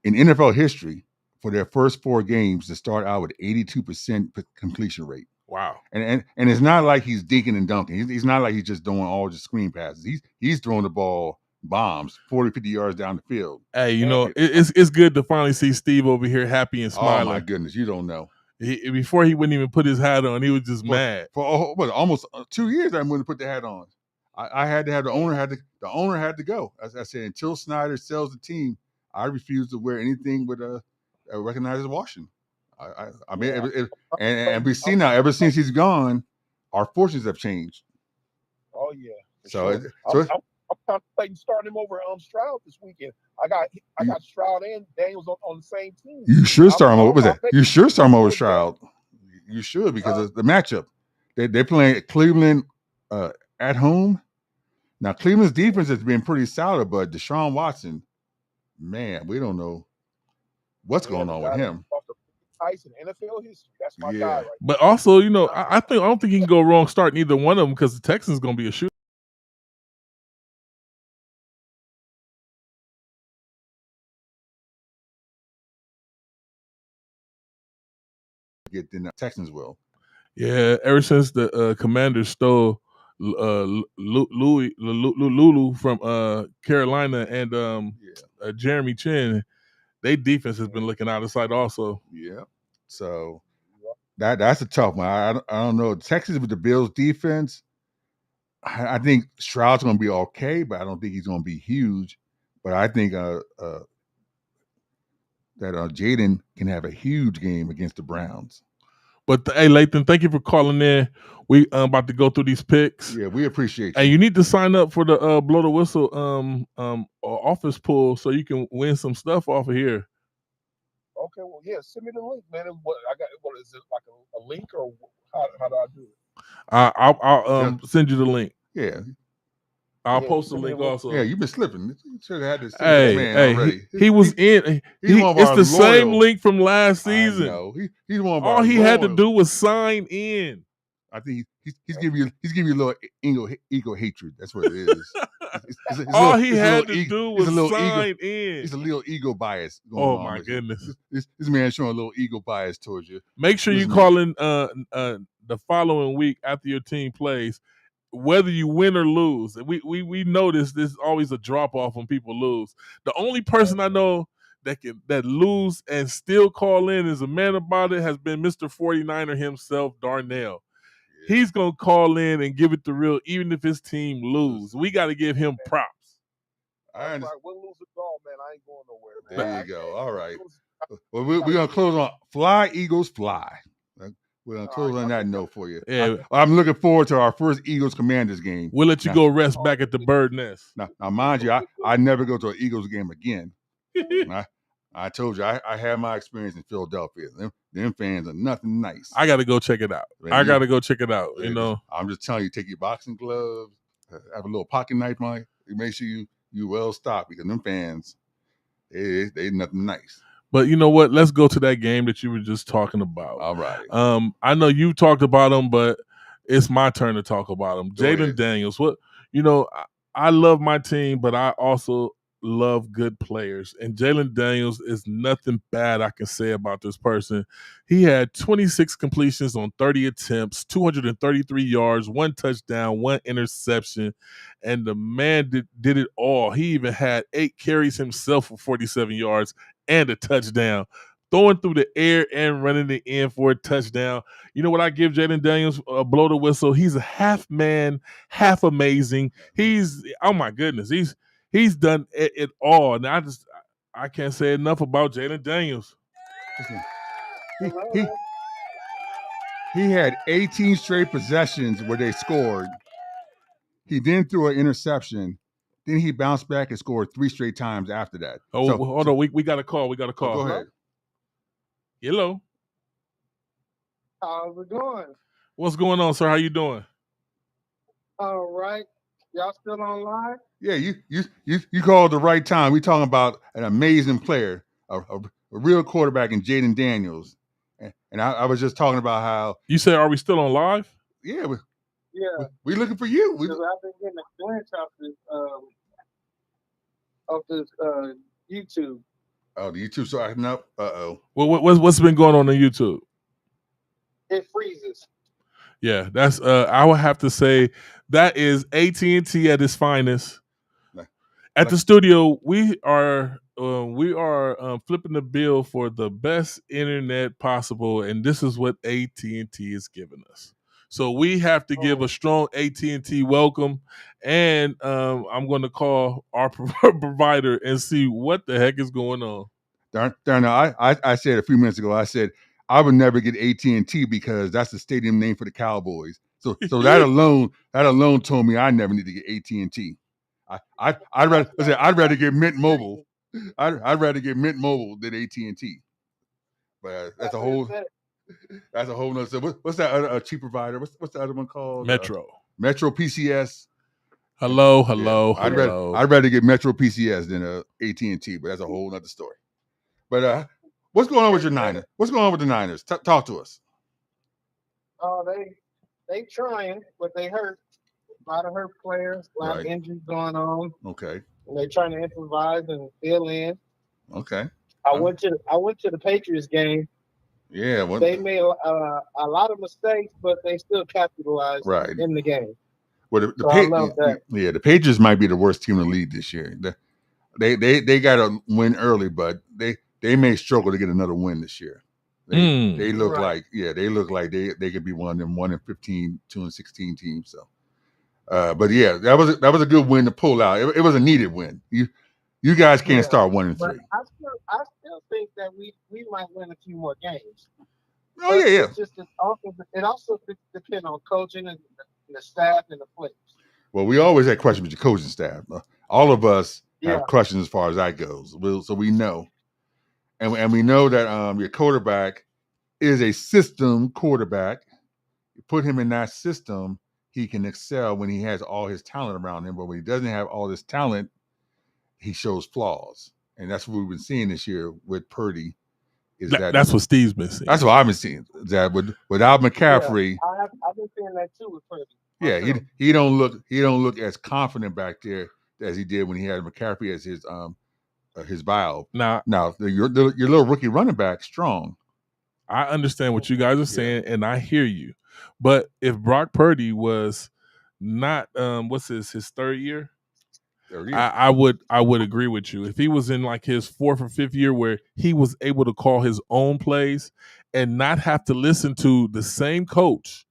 in NFL history for their first 4 games to start out with 82% completion rate. Wow. And it's not like he's dinking and dunking. He's not like he's just doing all just screen passes. He's throwing the ball bombs 40, 50 yards down the field. Hey, it's good to finally see Steve over here happy and smiling. Oh my goodness, you don't know. Before he wouldn't even put his hat on, he was just mad. For almost 2 years, I wouldn't put the hat on. I had to have the owner had to go. As I said, until Snyder sells the team, I refuse to wear anything with recognizes Washington. I mean, and we see now ever since he's gone, our fortunes have changed. Oh yeah. So I'm contemplating starting him over Stroud this weekend. I got Stroud and Daniels on the same team. You should start him over. What was that? You should start him over Stroud. You should because of the matchup. They're playing Cleveland at home. Now Cleveland's defense has been pretty solid, but Deshaun Watson, man, we don't know what's going on with him. Tyson, NFL history. That's my guy Yeah. right But also, you know, I don't think he can go wrong starting either one of them because the Texans going to be a shooter. Get the Texans will. Yeah, ever since the Commanders stole Lulu from Carolina and Jeremy Chin, their defense has been looking out of sight also. Yeah. So that's a tough one. I don't know. Texas with the Bills defense, I think Stroud's going to be okay, but I don't think he's going to be huge. But I think that Jaden can have a huge game against the Browns. But hey, Lathan, thank you for calling in. We about to go through these picks. Yeah, we appreciate you. And you need to sign up for the Blow the Whistle office pool so you can win some stuff off of here. Okay, well, yeah, send me the link, man. What is it, like a link, or how do I do it? I'll send you the link. Yeah. I'll post the link also. Yeah, you've been slipping. You should have had this man already. He was in. It's the same link from last season. I know. He's one of our All he had to do was sign in. I think he's giving you a little ego hatred. That's what it is. All he had to do was sign in. He's a little ego bias. Oh my goodness! This man showing a little ego bias towards you. Make sure you call in the following week after your team plays, whether you win or lose. We notice there's always a drop off when people lose. The only person I know that lose and still call in is a man about it has been Mr. 49er himself, Darnell. He's going to call in and give it the real, even if his team lose. We got to give him props. That's right. Win, lose, or draw, man. I ain't going nowhere, man. There you go. All right. Well, we're going to close on Fly, Eagles, Fly. We're going to close on that note for you. Yeah. I'm looking forward to our first Eagles-Commanders game. We'll let you go rest back at the bird nest. Now mind you, I never go to an Eagles game again. I told you, I had my experience in Philadelphia. Them fans are nothing nice. I got to go check it out. I got to go check it out. You know, I'm just telling you, take your boxing gloves, have a little pocket knife on you. Make sure you well stocked because them fans, they nothing nice. But you know what? Let's go to that game that you were just talking about. All right. I know you talked about them, but it's my turn to talk about them. Jaden Daniels. What I love my team, but I also love good players. And Jalen Daniels is nothing bad I can say about this person. He had 26 completions on 30 attempts, 233 yards, 1 touchdown, 1 interception. And the man did it all. He even had 8 carries himself for 47 yards and a touchdown. Throwing through the air and running it in for a touchdown. You know what I give Jaden Daniels? Blow the whistle. He's a half man, half amazing. Oh my goodness. He's done it all. And I can't say enough about Jaden Daniels. He had 18 straight possessions where they scored. He then threw an interception. Then he bounced back and scored 3 straight times after that. Hold on. We got a call. Go ahead. Hello. How's it going? What's going on, sir? How you doing? All right. Y'all still on live? Yeah, you called the right time. We're talking about an amazing player, a real quarterback in Jaden Daniels. And I was just talking about how you said, are we still on live? Yeah, we're looking for you. Because I've been getting a glance of this YouTube. Oh, the YouTube. So I know. What's been going on YouTube? It freezes. Yeah, that's. I would have to say that is AT&T at its finest. At the studio, we are flipping the bill for the best internet possible, and this is what AT&T is giving us. So we have to give a strong AT&T welcome, and I'm going to call our provider and see what the heck is going on. Darn, I said a few minutes ago, I said I would never get AT&T because that's the stadium name for the Cowboys. So that alone told me I never need to get AT&T. I'd rather get Mint Mobile. I'd rather get Mint Mobile than AT&T. But that's a whole. That's a whole nother. So what's that other cheap provider? What's the other one called? Metro. Metro PCS. Hello. I'd rather get Metro PCS than AT&T, but that's a whole nother story. But what's going on with your Niners? What's going on with the Niners? Talk to us. Oh, they trying, but they hurt. A lot of hurt players, a lot of injuries going on. Okay. And they're trying to improvise and fill in. Okay. I went to the Patriots game. Yeah. They made a lot of mistakes, but they still capitalized in the game. Well, I love that. Yeah, the Patriots might be the worst team in the league this year. They got to win early, but they may struggle to get another win this year. They look like they could be one of them 1-15, 2-16 teams. So, but yeah, that was a good win to pull out. It was a needed win. You guys can't start 1-3. But I still think that we might win a few more games. Oh yeah. It's just it also depends on coaching and the staff and the players. Well, we always had questions with your coaching staff. All of us have questions as far as that goes. So we know, and we know that your quarterback is a system quarterback. You put him in that system, he can excel when he has all his talent around him. But when he doesn't have all this talent, he shows flaws, and that's what we've been seeing this year with Purdy. That's what Steve's been seeing. That's what I've been seeing. That without McCaffrey, I've been seeing that too with Purdy. Yeah, he don't look as confident back there as he did when he had McCaffrey as his bio. Now your little rookie running back strong. I understand what you guys are saying, and I hear you. But if Brock Purdy was not what's his third year? I would agree with you. If he was in like his fourth or fifth year where he was able to call his own plays and not have to listen to the same coach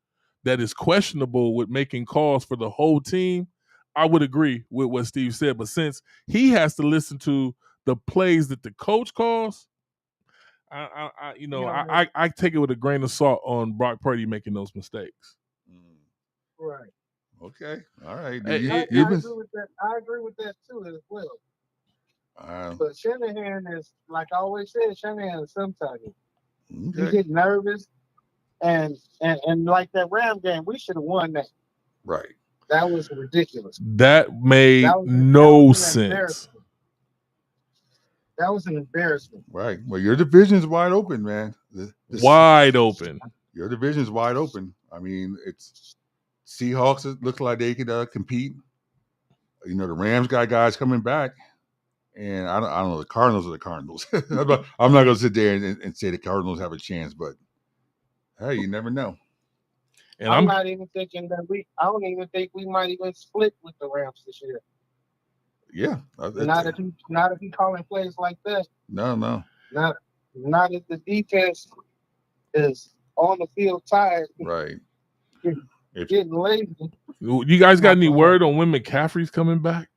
that is questionable with making calls for the whole team, I would agree with what Steve said. But since he has to listen to the plays that the coach calls, I take it with a grain of salt on Brock Purdy making those mistakes. Right. Okay. All right. I agree with that too as well. But Shanahan is, like I always said, Shanahan is sometimes you get nervous, and like that Ram game, we should have won that. Right. That was ridiculous. That made no sense. That was an embarrassment. Right. Well, your division's wide open, man. Wide open. Your division's wide open. I mean, it's Seahawks. It looks like they could compete. You know, the Rams got guys coming back, and I don't know. The Cardinals are the Cardinals. I'm not going to sit there and say the Cardinals have a chance, but hey, you never know. And I'm not even thinking that I don't even think we might even split with the Rams this year. Yeah. Not if he calling plays like that. No. Not if the defense is on the field tired. Right. Getting lazy. You guys got any word on when McCaffrey's coming back?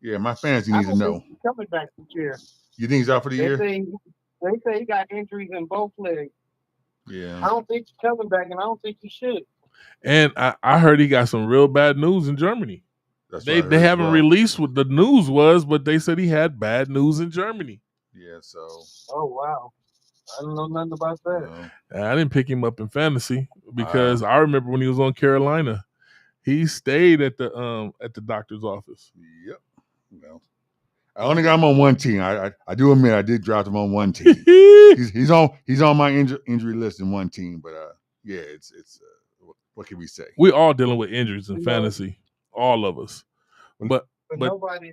Yeah, my fans need to know. He's coming back this year. You think he's out for the year? They say he got injuries in both legs. Yeah. I don't think he's coming back, and I don't think he should. And I heard he got some real bad news in Germany. They haven't released what the news was, but they said he had bad news in Germany. Yeah, so. Oh, wow. I don't know nothing about that. I didn't pick him up in fantasy because I remember when he was on Carolina, he stayed at the doctor's office. Yep. Well, I only got him on one team. I do admit I did draft him on one team. he's on my injury list in one team, but yeah, it's what can we say? We all dealing with injuries in fantasy, all of us. But nobody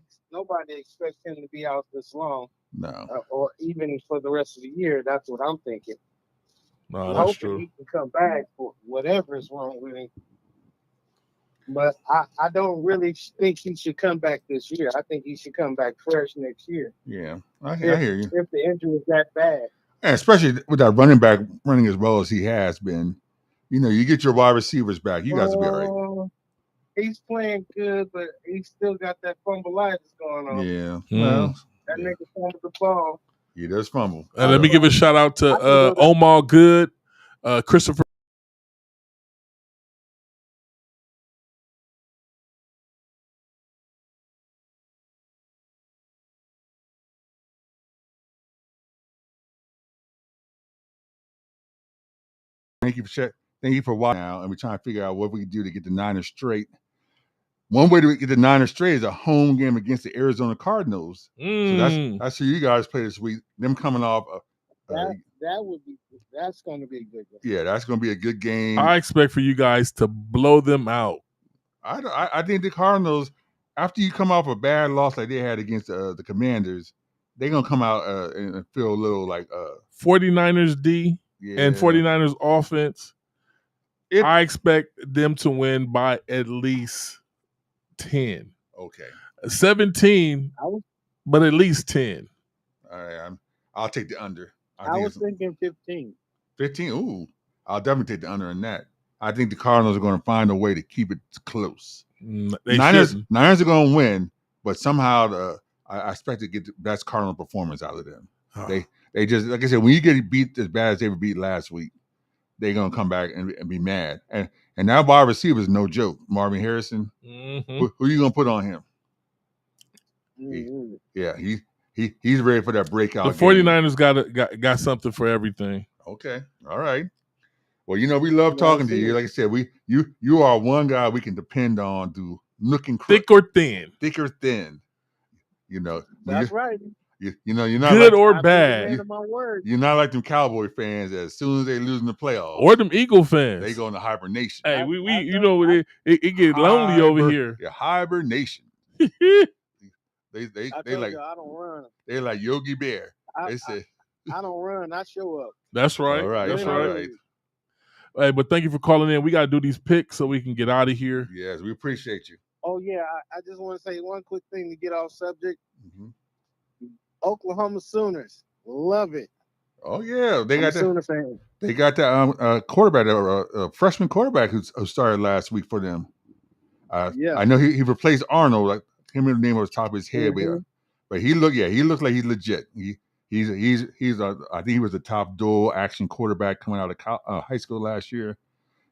expects him to be out this long. No. Or even for the rest of the year. That's what I'm thinking. No, that's true. He can come back for whatever is wrong with him. But I don't really think he should come back this year. I think he should come back fresh next year. Yeah, I hear you. If the injury is that bad. And especially with that running back running as well as he has been, you know, you get your wide receivers back. You guys will be all right. He's playing good, but he's still got that fumbleitis going on. Yeah. Well, that nigga fumbled the ball. He does fumble. And let me give a shout out to Omar Good, Christopher Thank you for watching now, and we're trying to figure out what we can do to get the Niners straight. One way to get the Niners straight is a home game against the Arizona Cardinals. So that's who you guys play this week. Them coming off. That's going to be a good game. Yeah, that's going to be a good game. I expect for you guys to blow them out. I think the Cardinals, after you come off a bad loss like they had against the Commanders, they're going to come out and feel a little like 49ers D and 49ers offense. I expect them to win by at least 10. Okay. 17, but at least 10. All right. I'll take the under. I was thinking 15. 15? Ooh. I'll definitely take the under in that. I think the Cardinals are going to find a way to keep it close. Niners are going to win, but somehow I expect to get the best Cardinal performance out of them. They just, like I said, when you get beat as bad as they were beat last week, they're going to come back and be mad. And that wide receiver is no joke. Marvin Harrison, who are you going to put on him? He's ready for that breakout. The 49ers got something for everything. Okay. All right. Well, we love talking to you. Like I said, you are one guy we can depend on to looking thick or thin. Thick or thin. That's right. You're not good or bad. You're not like them Cowboy fans that as soon as they lose in the playoffs, or them Eagle fans, they go into hibernation. Hey, it get lonely over here. Yeah, hibernation. they like I don't run. They like Yogi Bear. They say I don't run. I show up. That's right. All right. That's right. Hey, but thank you for calling in. We got to do these picks so we can get out of here. Yes, we appreciate you. Oh yeah, I just want to say one quick thing to get off subject. Oklahoma Sooners, love it. Oh yeah, they got Sooner fan. They got that quarterback, a freshman quarterback who started last week for them. I know he replaced Arnold. Like him and the name on the top of his head, but he looked like he's legit. He's I think he was the top dual action quarterback coming out of high school last year,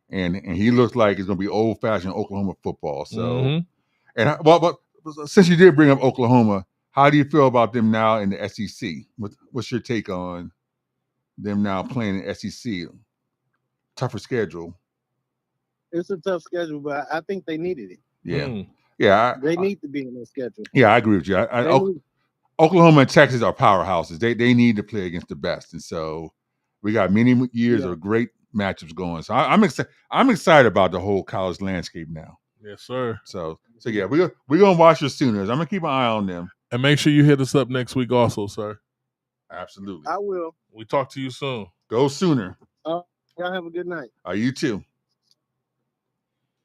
and he looks like it's going to be old fashioned Oklahoma football. So, but since you did bring up Oklahoma, how do you feel about them now in the SEC? What's your take on them now playing in the SEC? Tougher schedule. It's a tough schedule, but I think they needed it. Yeah. They need to be in the schedule. Yeah, I agree with you. Oklahoma and Texas are powerhouses. They need to play against the best, and so we got many years of great matchups going. So I'm excited about the whole college landscape now. Yes, sir. So yeah, we're gonna watch the Sooners. I'm gonna keep an eye on them. And make sure you hit us up next week also, sir. Absolutely. I will. We talk to you soon. Go Sooner. Y'all have a good night. You too.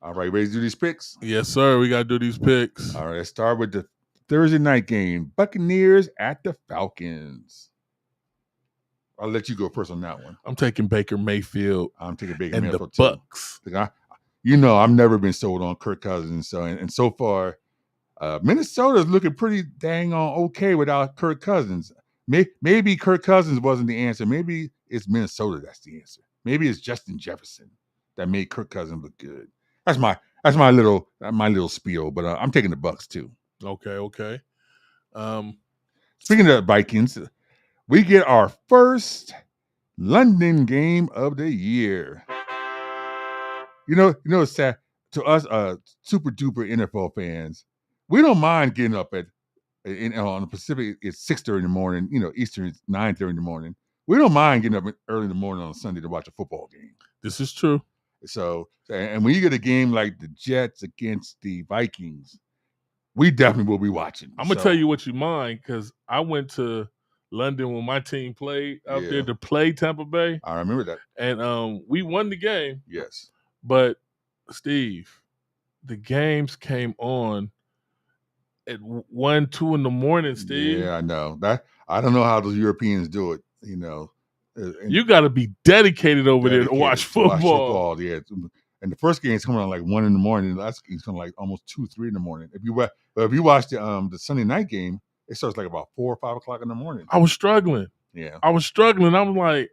All right, ready to do these picks? Yes, sir. We got to do these picks. All right, let's start with the Thursday night game. Buccaneers at the Falcons. I'll let you go first on that one. I'm taking Baker Mayfield. I'm taking Baker and Mayfield the Bucks. I've never been sold on Kirk Cousins. And so far, Minnesota's looking pretty dang on okay without Kirk Cousins. Maybe Kirk Cousins wasn't the answer. Maybe it's Minnesota that's the answer. Maybe it's Justin Jefferson that made Kirk Cousins look good. That's my little spiel. But I'm taking the Bucks too. Okay. Speaking of the Vikings, we get our first London game of the year. It's sad to us, super duper NFL fans. We don't mind getting up on the Pacific. It's 6:30 in the morning. Eastern is 9:30 in the morning. We don't mind getting up early in the morning on a Sunday to watch a football game. This is true. So, and when you get a game like the Jets against the Vikings, we definitely will be watching. I'm gonna tell you what you mind, because I went to London when my team played out there to play Tampa Bay. I remember that, and we won the game. Yes, but Steve, the games came on at 1, 2 in the morning. Steve, yeah, I know that. I don't know how those Europeans do it. You got to be dedicated over there to watch football. Yeah. And the first game is coming on like 1 in the morning. The last game is coming like almost 2, 3 in the morning. If you watch the Sunday night game, it starts like about 4 or 5 o'clock in the morning. I was struggling. Yeah, I was struggling. I was like,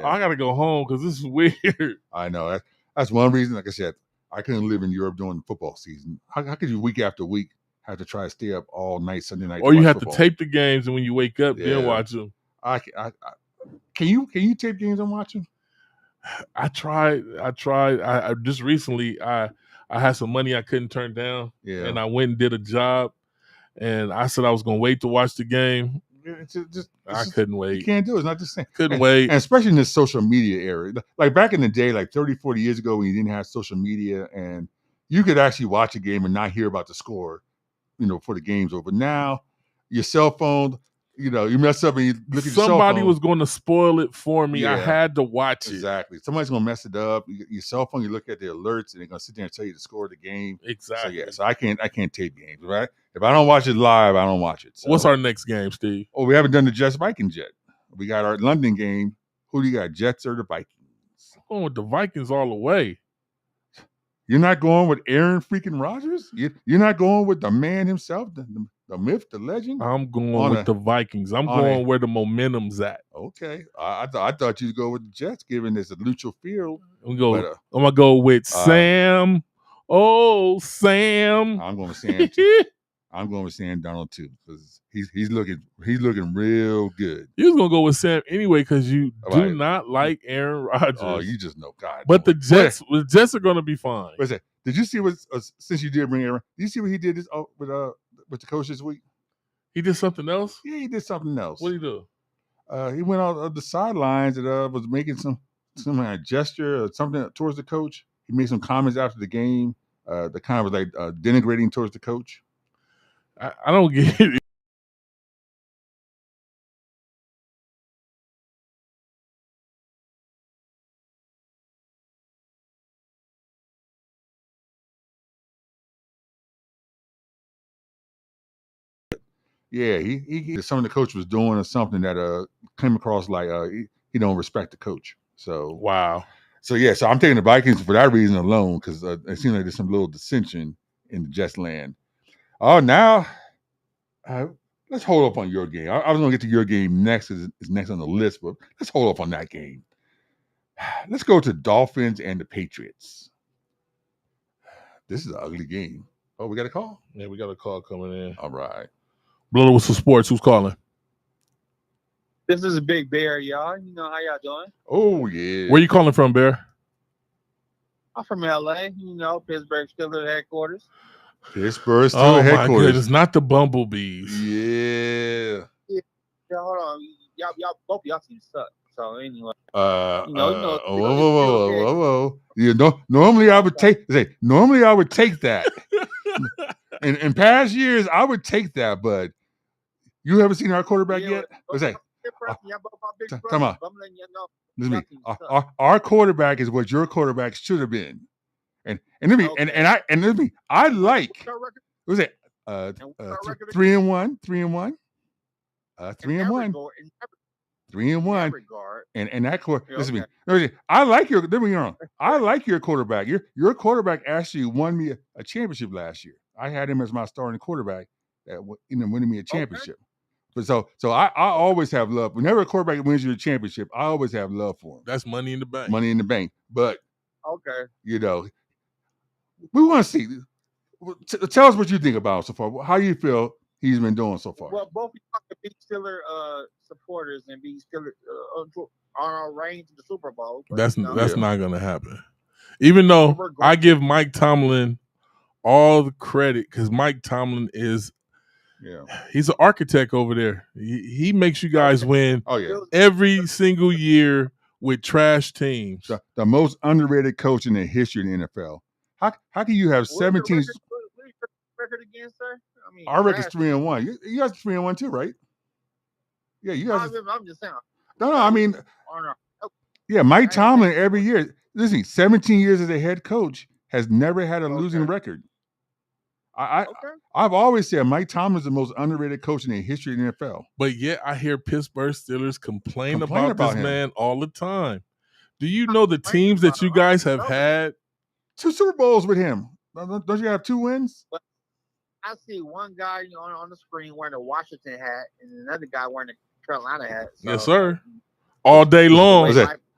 I got to go home because this is weird. I know. That's one reason. Like I said, I couldn't live in Europe during the football season. How could you week after week have to try to stay up all night Sunday night? Or you have to tape the games, and when you wake up, then watch them. Can you tape games and watch them? I tried. I just recently I had some money I couldn't turn down, and I went and did a job. And I said I was gonna wait to watch the game. I couldn't wait. You can't do it. It's not the same. Couldn't wait. And especially in this social media era. Like back in the day, like 30, 40 years ago when you didn't have social media and you could actually watch a game and not hear about the score, before the game's over. Now, your cell phone, you mess up and you look at your cell phone. Somebody was going to spoil it for me. Yeah, I had to watch it. Exactly. Somebody's going to mess it up. Your cell phone, you look at the alerts and they're going to sit there and tell you the score of the game. Exactly. So I can't tape games, right? If I don't watch it live, I don't watch it. So. What's our next game, Steve? Oh, we haven't done the Jets-Vikings yet. We got our London game. Who do you got, Jets or the Vikings? I'm going with the Vikings all the way. You're not going with Aaron freaking Rodgers? You're not going with the man himself, the myth, the legend? I'm going with the Vikings. I'm going where the momentum's at. Okay. I thought you'd go with the Jets, given it's a neutral field. I'm going to go with Sam. Oh, Sam. I'm going with Sam, too. I'm going with Sam Darnold, too, because he's looking real good. You was going to go with Sam anyway because you do not like Aaron Rodgers. Oh, you just know. God. But the Jets are going to be fine. What's that? Did you see what, since you did bring Aaron, did you see what he did with the coach this week? He did something else? Yeah, he did something else. What did he do? He went out of the sidelines and was making some kind of gesture or something towards the coach. He made some comments after the game that kind of was like denigrating towards the coach. I don't get it. Yeah, he some of the coach was doing or something that came across like he don't respect the coach. So wow. So yeah, so I'm taking the Vikings for that reason alone because it seems like there's some little dissension in the Jets land. Oh, now let's hold up on your game. I was going to get to your game next because it's next on the list, but let's hold up on that game. Let's go to Dolphins and the Patriots. This is an ugly game. Oh, we got a call? Yeah, we got a call coming in. All right. Blow with some sports. Who's calling? This is a Big Bear, y'all. You know how y'all doing? Oh, yeah. Where you calling from, Bear? I'm from LA, Pittsburgh Steelers headquarters. Pittsburgh Steelers headquarters. Oh, my goodness. Not the Bumblebees. Yeah. Hold on. Y'all, both y'all seem suck. So anyway. Whoa. Normally I would take that. In past years, I would take that, but you haven't seen our quarterback yet? What's that? Come on. Listen to me. Our quarterback is what your quarterback should have been. And I like what's it? 3-1. 3-1. 3-1. And that listen to me. I like your. Don't get me wrong. I like your quarterback. Your quarterback actually won me a championship last year. I had him as my starting quarterback that winning me a championship. But so I always have love. Whenever a quarterback wins you a championship, I always have love for him. That's money in the bank. Money in the bank. But okay, we want to see. Tell us what you think about him so far. How you feel he's been doing so far? Well, both of y'all can be Steelers supporters and be Steelers on our reign to the Super Bowl. But, that's not going to happen. Even though I give Mike Tomlin all the credit because Mike Tomlin is he's an architect over there. He makes you guys win every single year with trash teams. The most underrated coach in the history of the NFL. How can you have 17? What record again, sir? I mean, our record's 3-1. You guys 3-1 too, right? Yeah, you guys. I'm just saying. No. I mean, Mike Tomlin every year. Listen, 17 years as a head coach has never had a losing record. I've always said Mike Tomlin is the most underrated coach in the history of the NFL. But yet I hear Pittsburgh Steelers complain about this man all the time. Do you know the teams that you guys have had? 2 Super Bowls with him. Don't you have 2 wins? But I see one guy on the screen wearing a Washington hat and another guy wearing a Carolina hat. So, yes, sir. All day long.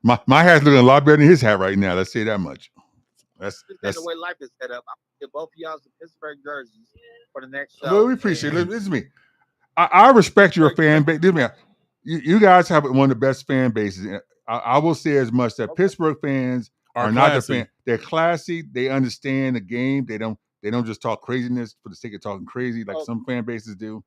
My hat's looking a lot better than his hat right now. Let's say that much. That's the way life is set up. I get both of y'all some Pittsburgh jerseys for the next show. Well, we appreciate it. Listen to me. I respect your fan base. You guys have one of the best fan bases I will say as much that Pittsburgh fans are not the fan. They're classy. They understand the game. They don't just talk craziness for the sake of talking crazy like some fan bases do.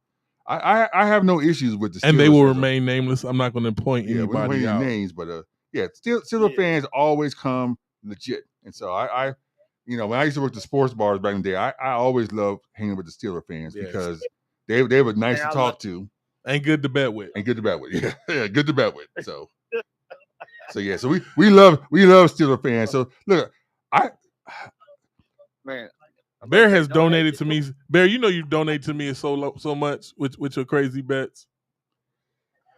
I have no issues with the Steelers. And they will remain nameless. I'm not going to point anybody out. Names, but Steelers fans always come legit. And so I when I used to work the sports bars back in the day, I always loved hanging with the Steelers fans because they were nice to talk to. And good to bet with. Yeah, good to bet with. So we love Steelers fans. So look, Bear has donated to me. Bear, you donate to me so much with your crazy bets.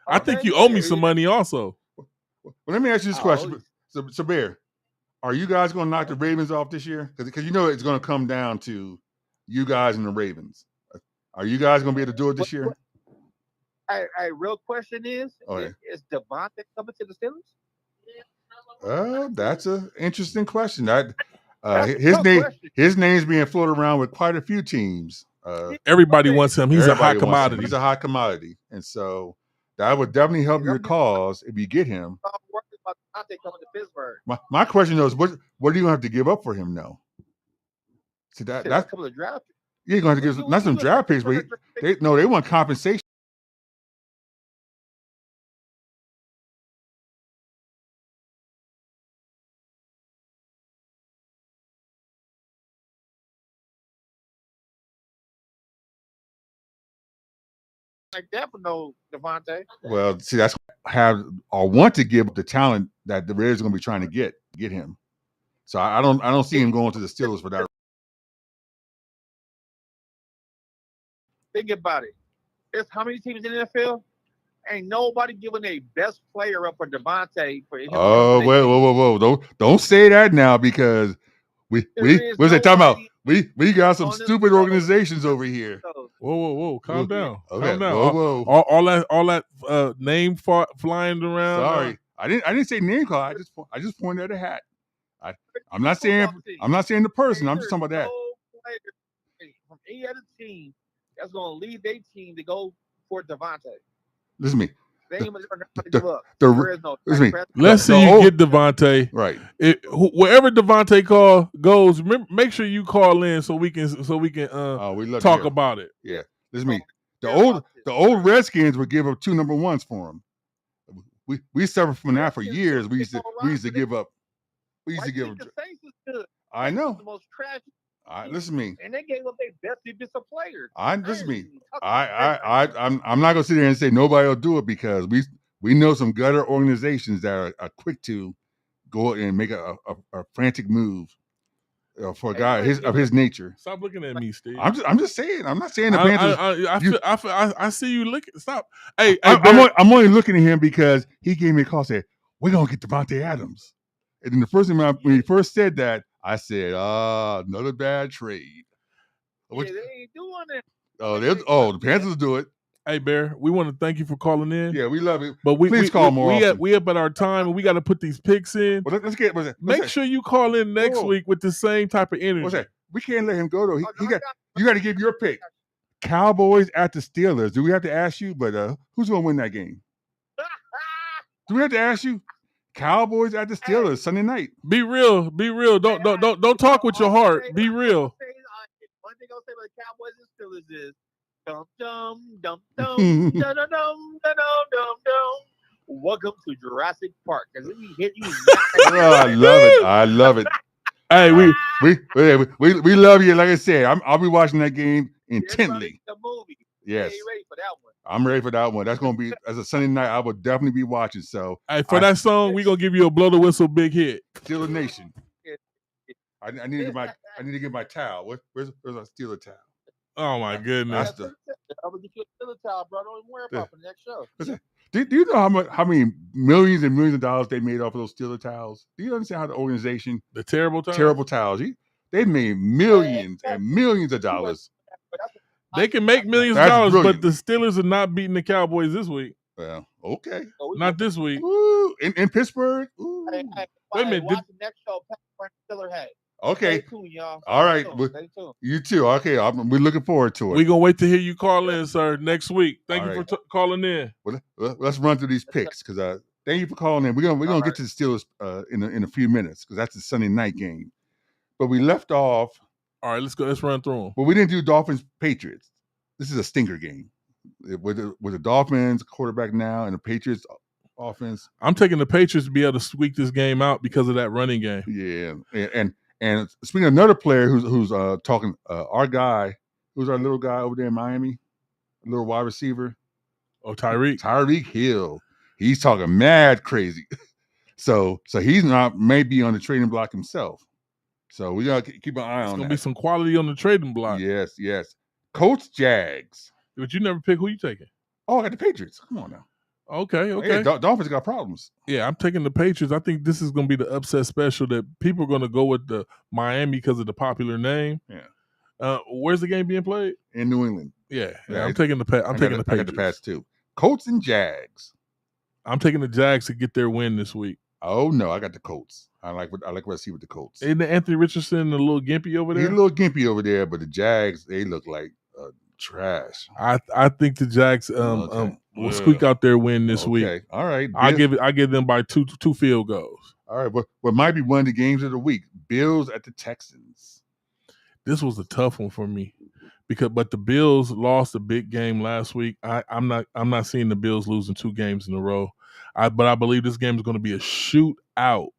I think you owe me some money also. Well, let me ask you this question. So Bear, are you guys going to knock the Ravens off this year? Because it's going to come down to you guys and the Ravens. Are you guys going to be able to do it this year? Real question is Devontae coming to the Steelers? That's an interesting question. His name's being floated around with quite a few teams. Everybody wants him. He's a hot commodity. He's a hot commodity, and so that would definitely help your cause if you get him. I'm worried about Devontae coming to Pittsburgh. My question is, what are you going to have to give up for him now? See that's a couple of draft picks. You're going to have to give not some draft picks, but they want compensation. Like that for no Devontae. Well, see, that's want to give the talent that the Raiders are going to be trying to get him. So I don't see him going to the Steelers for that. Think about it. There's how many teams in the NFL? Ain't nobody giving a best player up for Devontae. Oh, whoa! Don't say that now because what's they talking about? We got some stupid organizations over here. Whoa! Calm down. Okay. Calm down. Whoa. All that name flying around. Sorry, I didn't say name call. I just pointed at a hat. I'm not saying the person. I'm just talking about that. From any other team that's going to lead their team to go for Devontae. Listen to me. Let's see you get Devontae. Right. Wherever Devontae goes, make sure you call in so we can talk about it. Yeah. Listen to me. The old Redskins would give up 2 number 1s for him. We suffered from that for years. We used to give up. I know. The most tragic. Listen to me. And they gave up their best defensive players. Listen to me. I'm not gonna sit there and say nobody will do it because we know some gutter organizations that are quick to go and make a frantic move for a guy of his nature. Stop looking at me, Steve. I'm just saying. I'm not saying the Panthers. I see you looking. Stop. Hey, I'm only looking at him because he gave me a call. Said we're gonna get Devontae Adams, and then the first thing when he first said that, I said, another bad trade. Yeah, they ain't doing it. The Panthers do it. Hey, Bear, we want to thank you for calling in. Yeah, we love it. But please call more often. We up at our time, and we got to put these picks in. Well, Make sure you call in next week with the same type of energy. What's that? We can't let him go, though. You got to give your pick. Cowboys at the Steelers. Do we have to ask you? But who's going to win that game? Do we have to ask you? Cowboys at the Steelers Sunday night. Be real. Don't talk with your heart. Be real. One thing I'll say about the Cowboys and Steelers is dum dum dum dum dum dum dum dum dum. Welcome to Jurassic Park. Because we hit you. I love it. Hey, we love you. Like I said, I'll be watching that game intently. The movie. Yes. Yeah, you ready for that one? I'm ready for that one. That's going to be, as a Sunday night, I will definitely be watching. So, for that song, we're going to give you a blow the whistle big hit. Steeler Nation. I need to get my towel. Where's our Steeler towel? Oh, my goodness. I'm going to get you a Steeler towel, bro. Don't even worry about it for the next show. Do you know how many millions and millions of dollars they made off of those Steeler towels? Do you understand how the organization, the terrible towels, they made millions and millions of dollars. They can make millions of dollars, brilliant. But the Steelers are not beating the Cowboys this week. Well, okay. Not this week. Ooh, in Pittsburgh? Ooh. Hey, wait a minute. Watch the next show, Steeler hat. Okay. Stay tuned, y'all. All right. You too. Okay. We're looking forward to it. We're going to wait to hear you call in, sir, next week. Thank you for calling in. Well, let's run through these picks because Thank you for calling in. We're gonna get to the Steelers in a few minutes because that's the Sunday night game. But we left off. All right, let's go. Let's run through them. But we didn't do Dolphins Patriots. This is a stinker game with the Dolphins quarterback now and the Patriots offense. I'm taking the Patriots to be able to squeak this game out because of that running game. Yeah, and speaking of another player who's talking, our guy, who's our little guy over there in Miami, a little wide receiver. Oh, Tyreek Hill. He's talking mad crazy. So he's maybe on the trading block himself. So we gotta keep an eye on that. It's gonna be some quality on the trading block. Yes. Colts, Jags. But you never pick who you taking. Oh, I got the Patriots. Come on now. Okay. Yeah, Dolphins got problems. Yeah, I'm taking the Patriots. I think this is going to be the upset special that people are going to go with the Miami because of the popular name. Yeah. Where's the game being played? In New England. Yeah. I'm taking the Patriots. I got the Pats too. Colts and Jags. I'm taking the Jags to get their win this week. Oh no, I got the Colts. I like what I see with the Colts. Isn't Anthony Richardson a little gimpy over there? He's a little gimpy over there, but the Jags, they look like trash. I think the Jags will squeak out their win this week. All right. I give them by two field goals. All right. What might be one of the games of the week? Bills at the Texans. This was a tough one for me but the Bills lost a big game last week. I'm not seeing the Bills losing 2 games in a row. But I believe this game is going to be a shootout.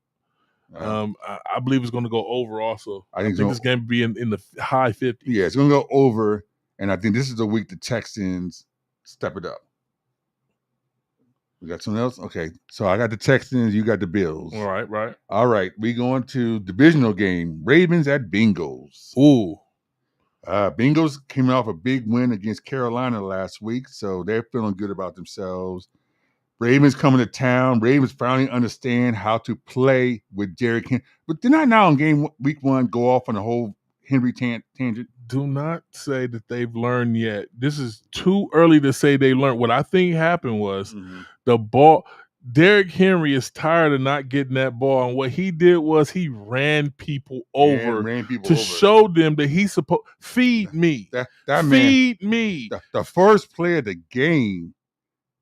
I believe it's going to go over also. I think this game will be in the high 50s. Yeah, it's going to go over, and I think this is the week the Texans step it up. We got something else? Okay, so I got the Texans, you got the Bills. All right. All right, we going to divisional game, Ravens at Bengals. Ooh. Bengals came off a big win against Carolina last week, so they're feeling good about themselves. Ravens coming to town. Ravens finally understand how to play with Derrick Henry. But did not now in week 1 go off on the whole Henry tangent? Do not say that they've learned yet. This is too early to say they learned. What I think happened was the ball. Derrick Henry is tired of not getting that ball, and what he did was he ran people over to show them that he's supposed feed me. Feed me. The first play of the game.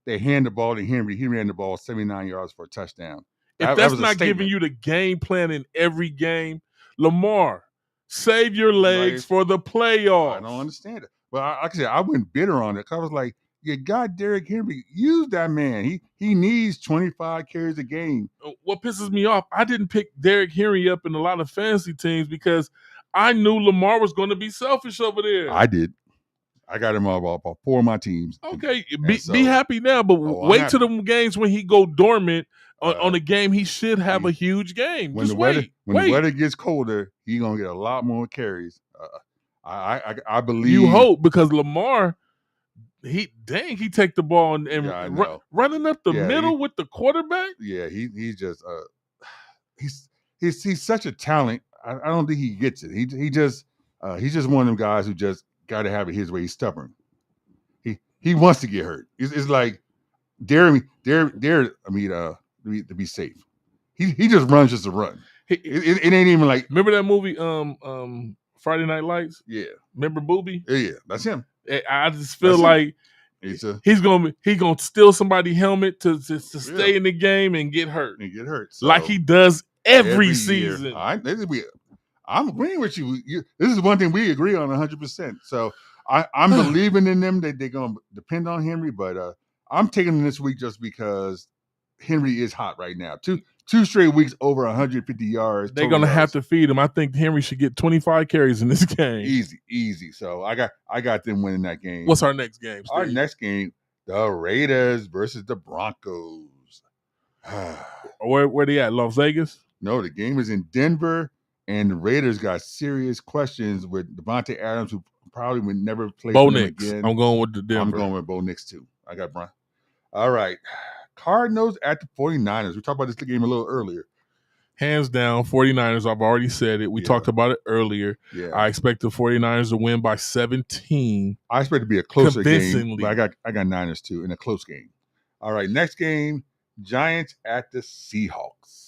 They hand the ball to Henry. He ran the ball 79 yards for a touchdown. If that's not giving you the game plan in every game, Lamar, save your legs for the playoffs. I don't understand it. But like I said, I went bitter on it because I was like, you got Derrick Henry. Use that man. He needs 25 carries a game. What pisses me off, I didn't pick Derrick Henry up in a lot of fantasy teams because I knew Lamar was going to be selfish over there. I did. I got him all 4 of my teams. Okay, be happy now, but wait till the games when he go dormant on a game. He should have a huge game. When the weather gets colder, he's gonna get a lot more carries. I believe. You hope because Lamar, he take the ball and running up the middle with the quarterback. Yeah, he's just he's such a talent. I don't think he gets it. He's just one of them guys who just got to have it his way. He's stubborn. He wants to get hurt. It's like dare to be safe. He just runs just to run. It ain't even like. Remember that movie Friday Night Lights? Yeah. Remember Booby? Yeah, that's him. I just feel like he's gonna steal somebody's helmet to stay in the game and get hurt. So, like he does every season. I'm agreeing with you. This is one thing we agree on 100%. So I'm believing in them that they're going to depend on Henry, but I'm taking them this week just because Henry is hot right now. Two straight weeks over 150 yards. They're going to have to feed him. I think Henry should get 25 carries in this game. Easy. So I got them winning that game. What's our next game, Steve? Our next game, the Raiders versus the Broncos. Where they at? Las Vegas? No, the game is in Denver. And the Raiders got serious questions with Devontae Adams, who probably would never play for them again. I'm going with the Denver. I'm going with Bo Nix, too. I got Brian. All right. Cardinals at the 49ers. We talked about this game a little earlier. Hands down, 49ers. I've already said it. We talked about it earlier. Yeah. I expect the 49ers to win by 17. I expect it to be a closer game. But I got Niners, too, in a close game. All right. Next game, Giants at the Seahawks.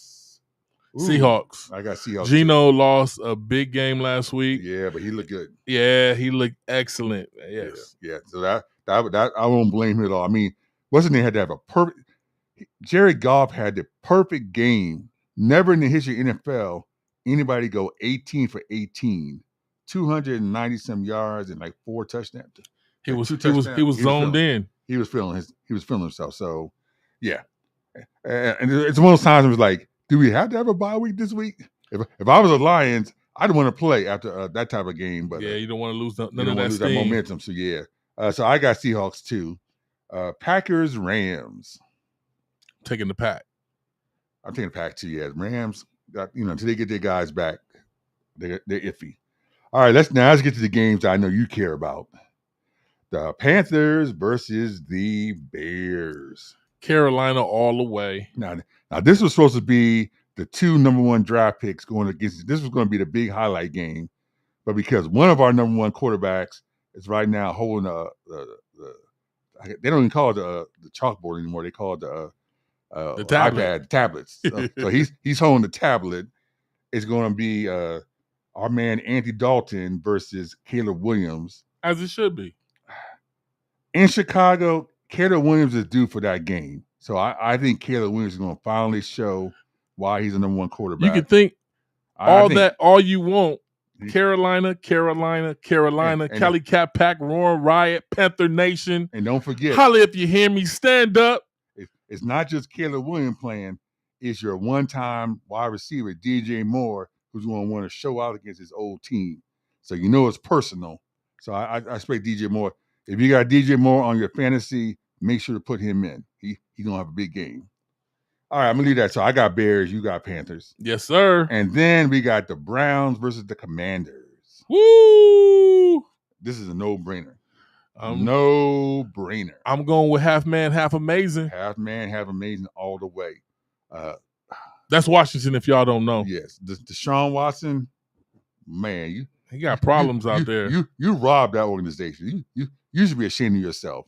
Ooh, Seahawks. I got Seahawks. Geno lost a big game last week. Yeah, but he looked good. Yeah, he looked excellent. Yes. Yeah. So that I won't blame him at all. I mean, wasn't he had to have a perfect? Jared Goff had the perfect game. Never in the history of NFL anybody go 18 for 18, 290-some yards and like 4 touchdowns. He was zoned in. He was feeling himself. So, yeah. And it's one of those times it was like, do we have to have a bye week this week? If I was the Lions, I'd want to play after that type of game. But you don't want to lose none of that steam. That momentum. So, yeah. So I got Seahawks too. Packers, Rams. Taking the Pack. I'm taking the Pack too. Yeah, Rams got until they get their guys back, they're iffy. All right, let's get to the games I know you care about. The Panthers versus the Bears. Carolina all the way. Now this was supposed to be the 2 number 1 draft picks going against. This was going to be the big highlight game, but because one of our number 1 quarterbacks is right now holding they don't even call it the chalkboard anymore. They call it the tablet. iPad tablets. So he's holding the tablet. It's going to be our man Andy Dalton versus Caleb Williams, as it should be. In Chicago, Caleb Williams is due for that game. So I think Caleb Williams is going to finally show why he's the number 1 quarterback. You can think all you want. Carolina, Cali Cat Pack, Roaring Riot, Panther Nation. And don't forget, holla if you hear me, stand up. It's not just Caleb Williams playing. It's your one-time wide receiver, DJ Moore, who's going to want to show out against his old team. So it's personal. So I expect DJ Moore. If you got DJ Moore on your fantasy, make sure to put him in. He's going to have a big game. All right, I'm going to leave that. So I got Bears, you got Panthers. Yes, sir. And then we got the Browns versus the Commanders. Woo! This is a no-brainer. No-brainer. I'm going with half man, half amazing. Half man, half amazing all the way. That's Washington, if y'all don't know. Yes. Deshaun Watson, man, he got problems out there. You robbed that organization. You should be ashamed of yourself.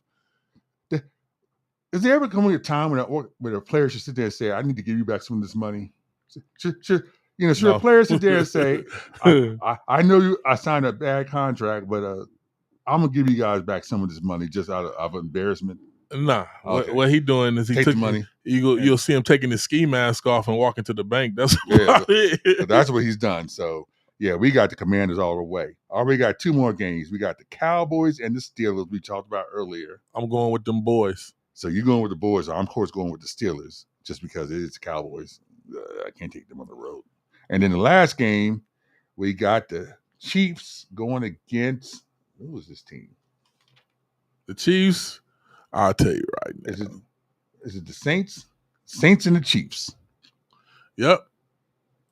Is there ever coming a time when a player should sit there and say, I need to give you back some of this money? Should a player sit there and say, I know I signed a bad contract, but I'm going to give you guys back some of this money just out of embarrassment? Nah. Okay. What he doing is he took the money. You'll see him taking his ski mask off and walking to the bank. That's that's what he's done. So, yeah, we got the Commanders all the way. Already got 2 more games. We got the Cowboys and the Steelers we talked about earlier. I'm going with them boys. So you're going with the boys. I'm, of course, going with the Steelers just because it is the Cowboys. I can't take them on the road. And then the last game, we got the Chiefs going against – who was this team? The Chiefs, I'll tell you right now. Is it the Saints? Saints and the Chiefs. Yep.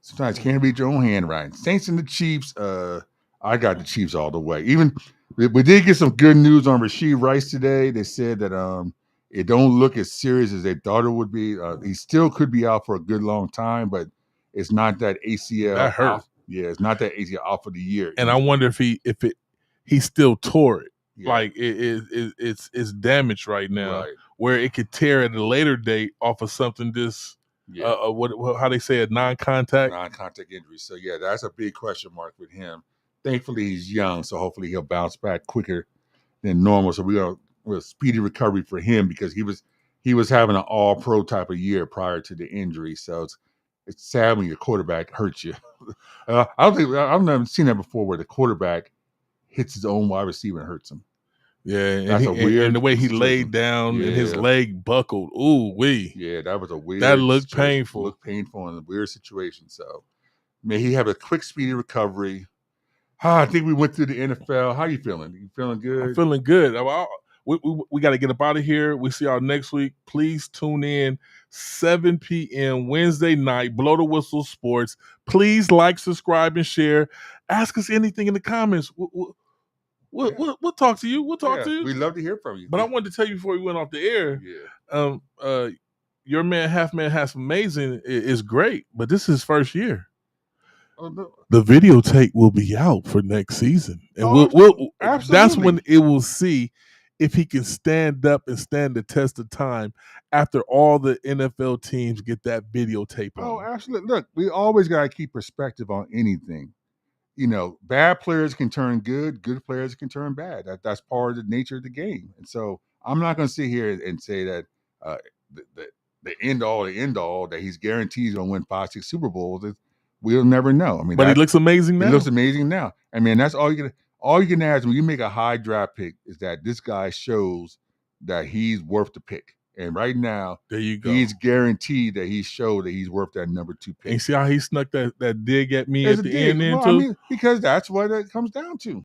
Sometimes you can't read your own handwriting. Saints and the Chiefs, I got the Chiefs all the way. Even we did get some good news on Rashee Rice today. They said that it don't look as serious as they thought it would be. He still could be out for a good long time, but it's not that ACL. That hurt. Yeah, it's not that ACL out for the year. And I wonder if he still tore it. Yeah. Like it's damaged right now, right, where it could tear at a later date off of something this. Yeah. How they say it, non-contact injury. So yeah, that's a big question mark with him. Thankfully, he's young, so hopefully he'll bounce back quicker than normal. So we're a speedy recovery for him because he was having an all-pro type of year prior to the injury. So it's sad when your quarterback hurts you. I've never seen that before, where the quarterback hits his own wide receiver and hurts him. Yeah, that's weird. And the way he laid down and his leg buckled. Ooh, wee. Yeah, that was a weird. That looked painful. It looked painful in a weird situation. So, may he have a quick, speedy recovery. I think we went through the NFL. How you feeling? You feeling good? I'm feeling good. We got to get up out of here. We see y'all next week. Please tune in 7 p.m. Wednesday night. Blow the Whistle Sports. Please like, subscribe, and share. Ask us anything in the comments. We'll talk to you. We'll talk to you. We'd love to hear from you. But I wanted to tell you before we went off the air. Yeah. Your man, half amazing is great, but this is his first year. Oh, no. The videotape will be out for next season, and we'll that's when it will see if he can stand up and stand the test of time after all the NFL teams get that videotape on. Oh, absolutely. Look, we always got to keep perspective on anything. Bad players can turn good players can turn bad. That's part of the nature of the game. And so I'm not going to sit here and say that the end all that he's guaranteed he's going to win 5-6 Super Bowls. We'll never know. I mean, but he looks amazing now. He looks amazing now. I mean, that's all you can ask when you make a high draft pick is that this guy shows that he's worth the pick. And right now, there you go. He's guaranteed that he showed that he's worth that number 2 pick. And see how he snuck that dig at me at the end. Well, I mean, because that's what it comes down to.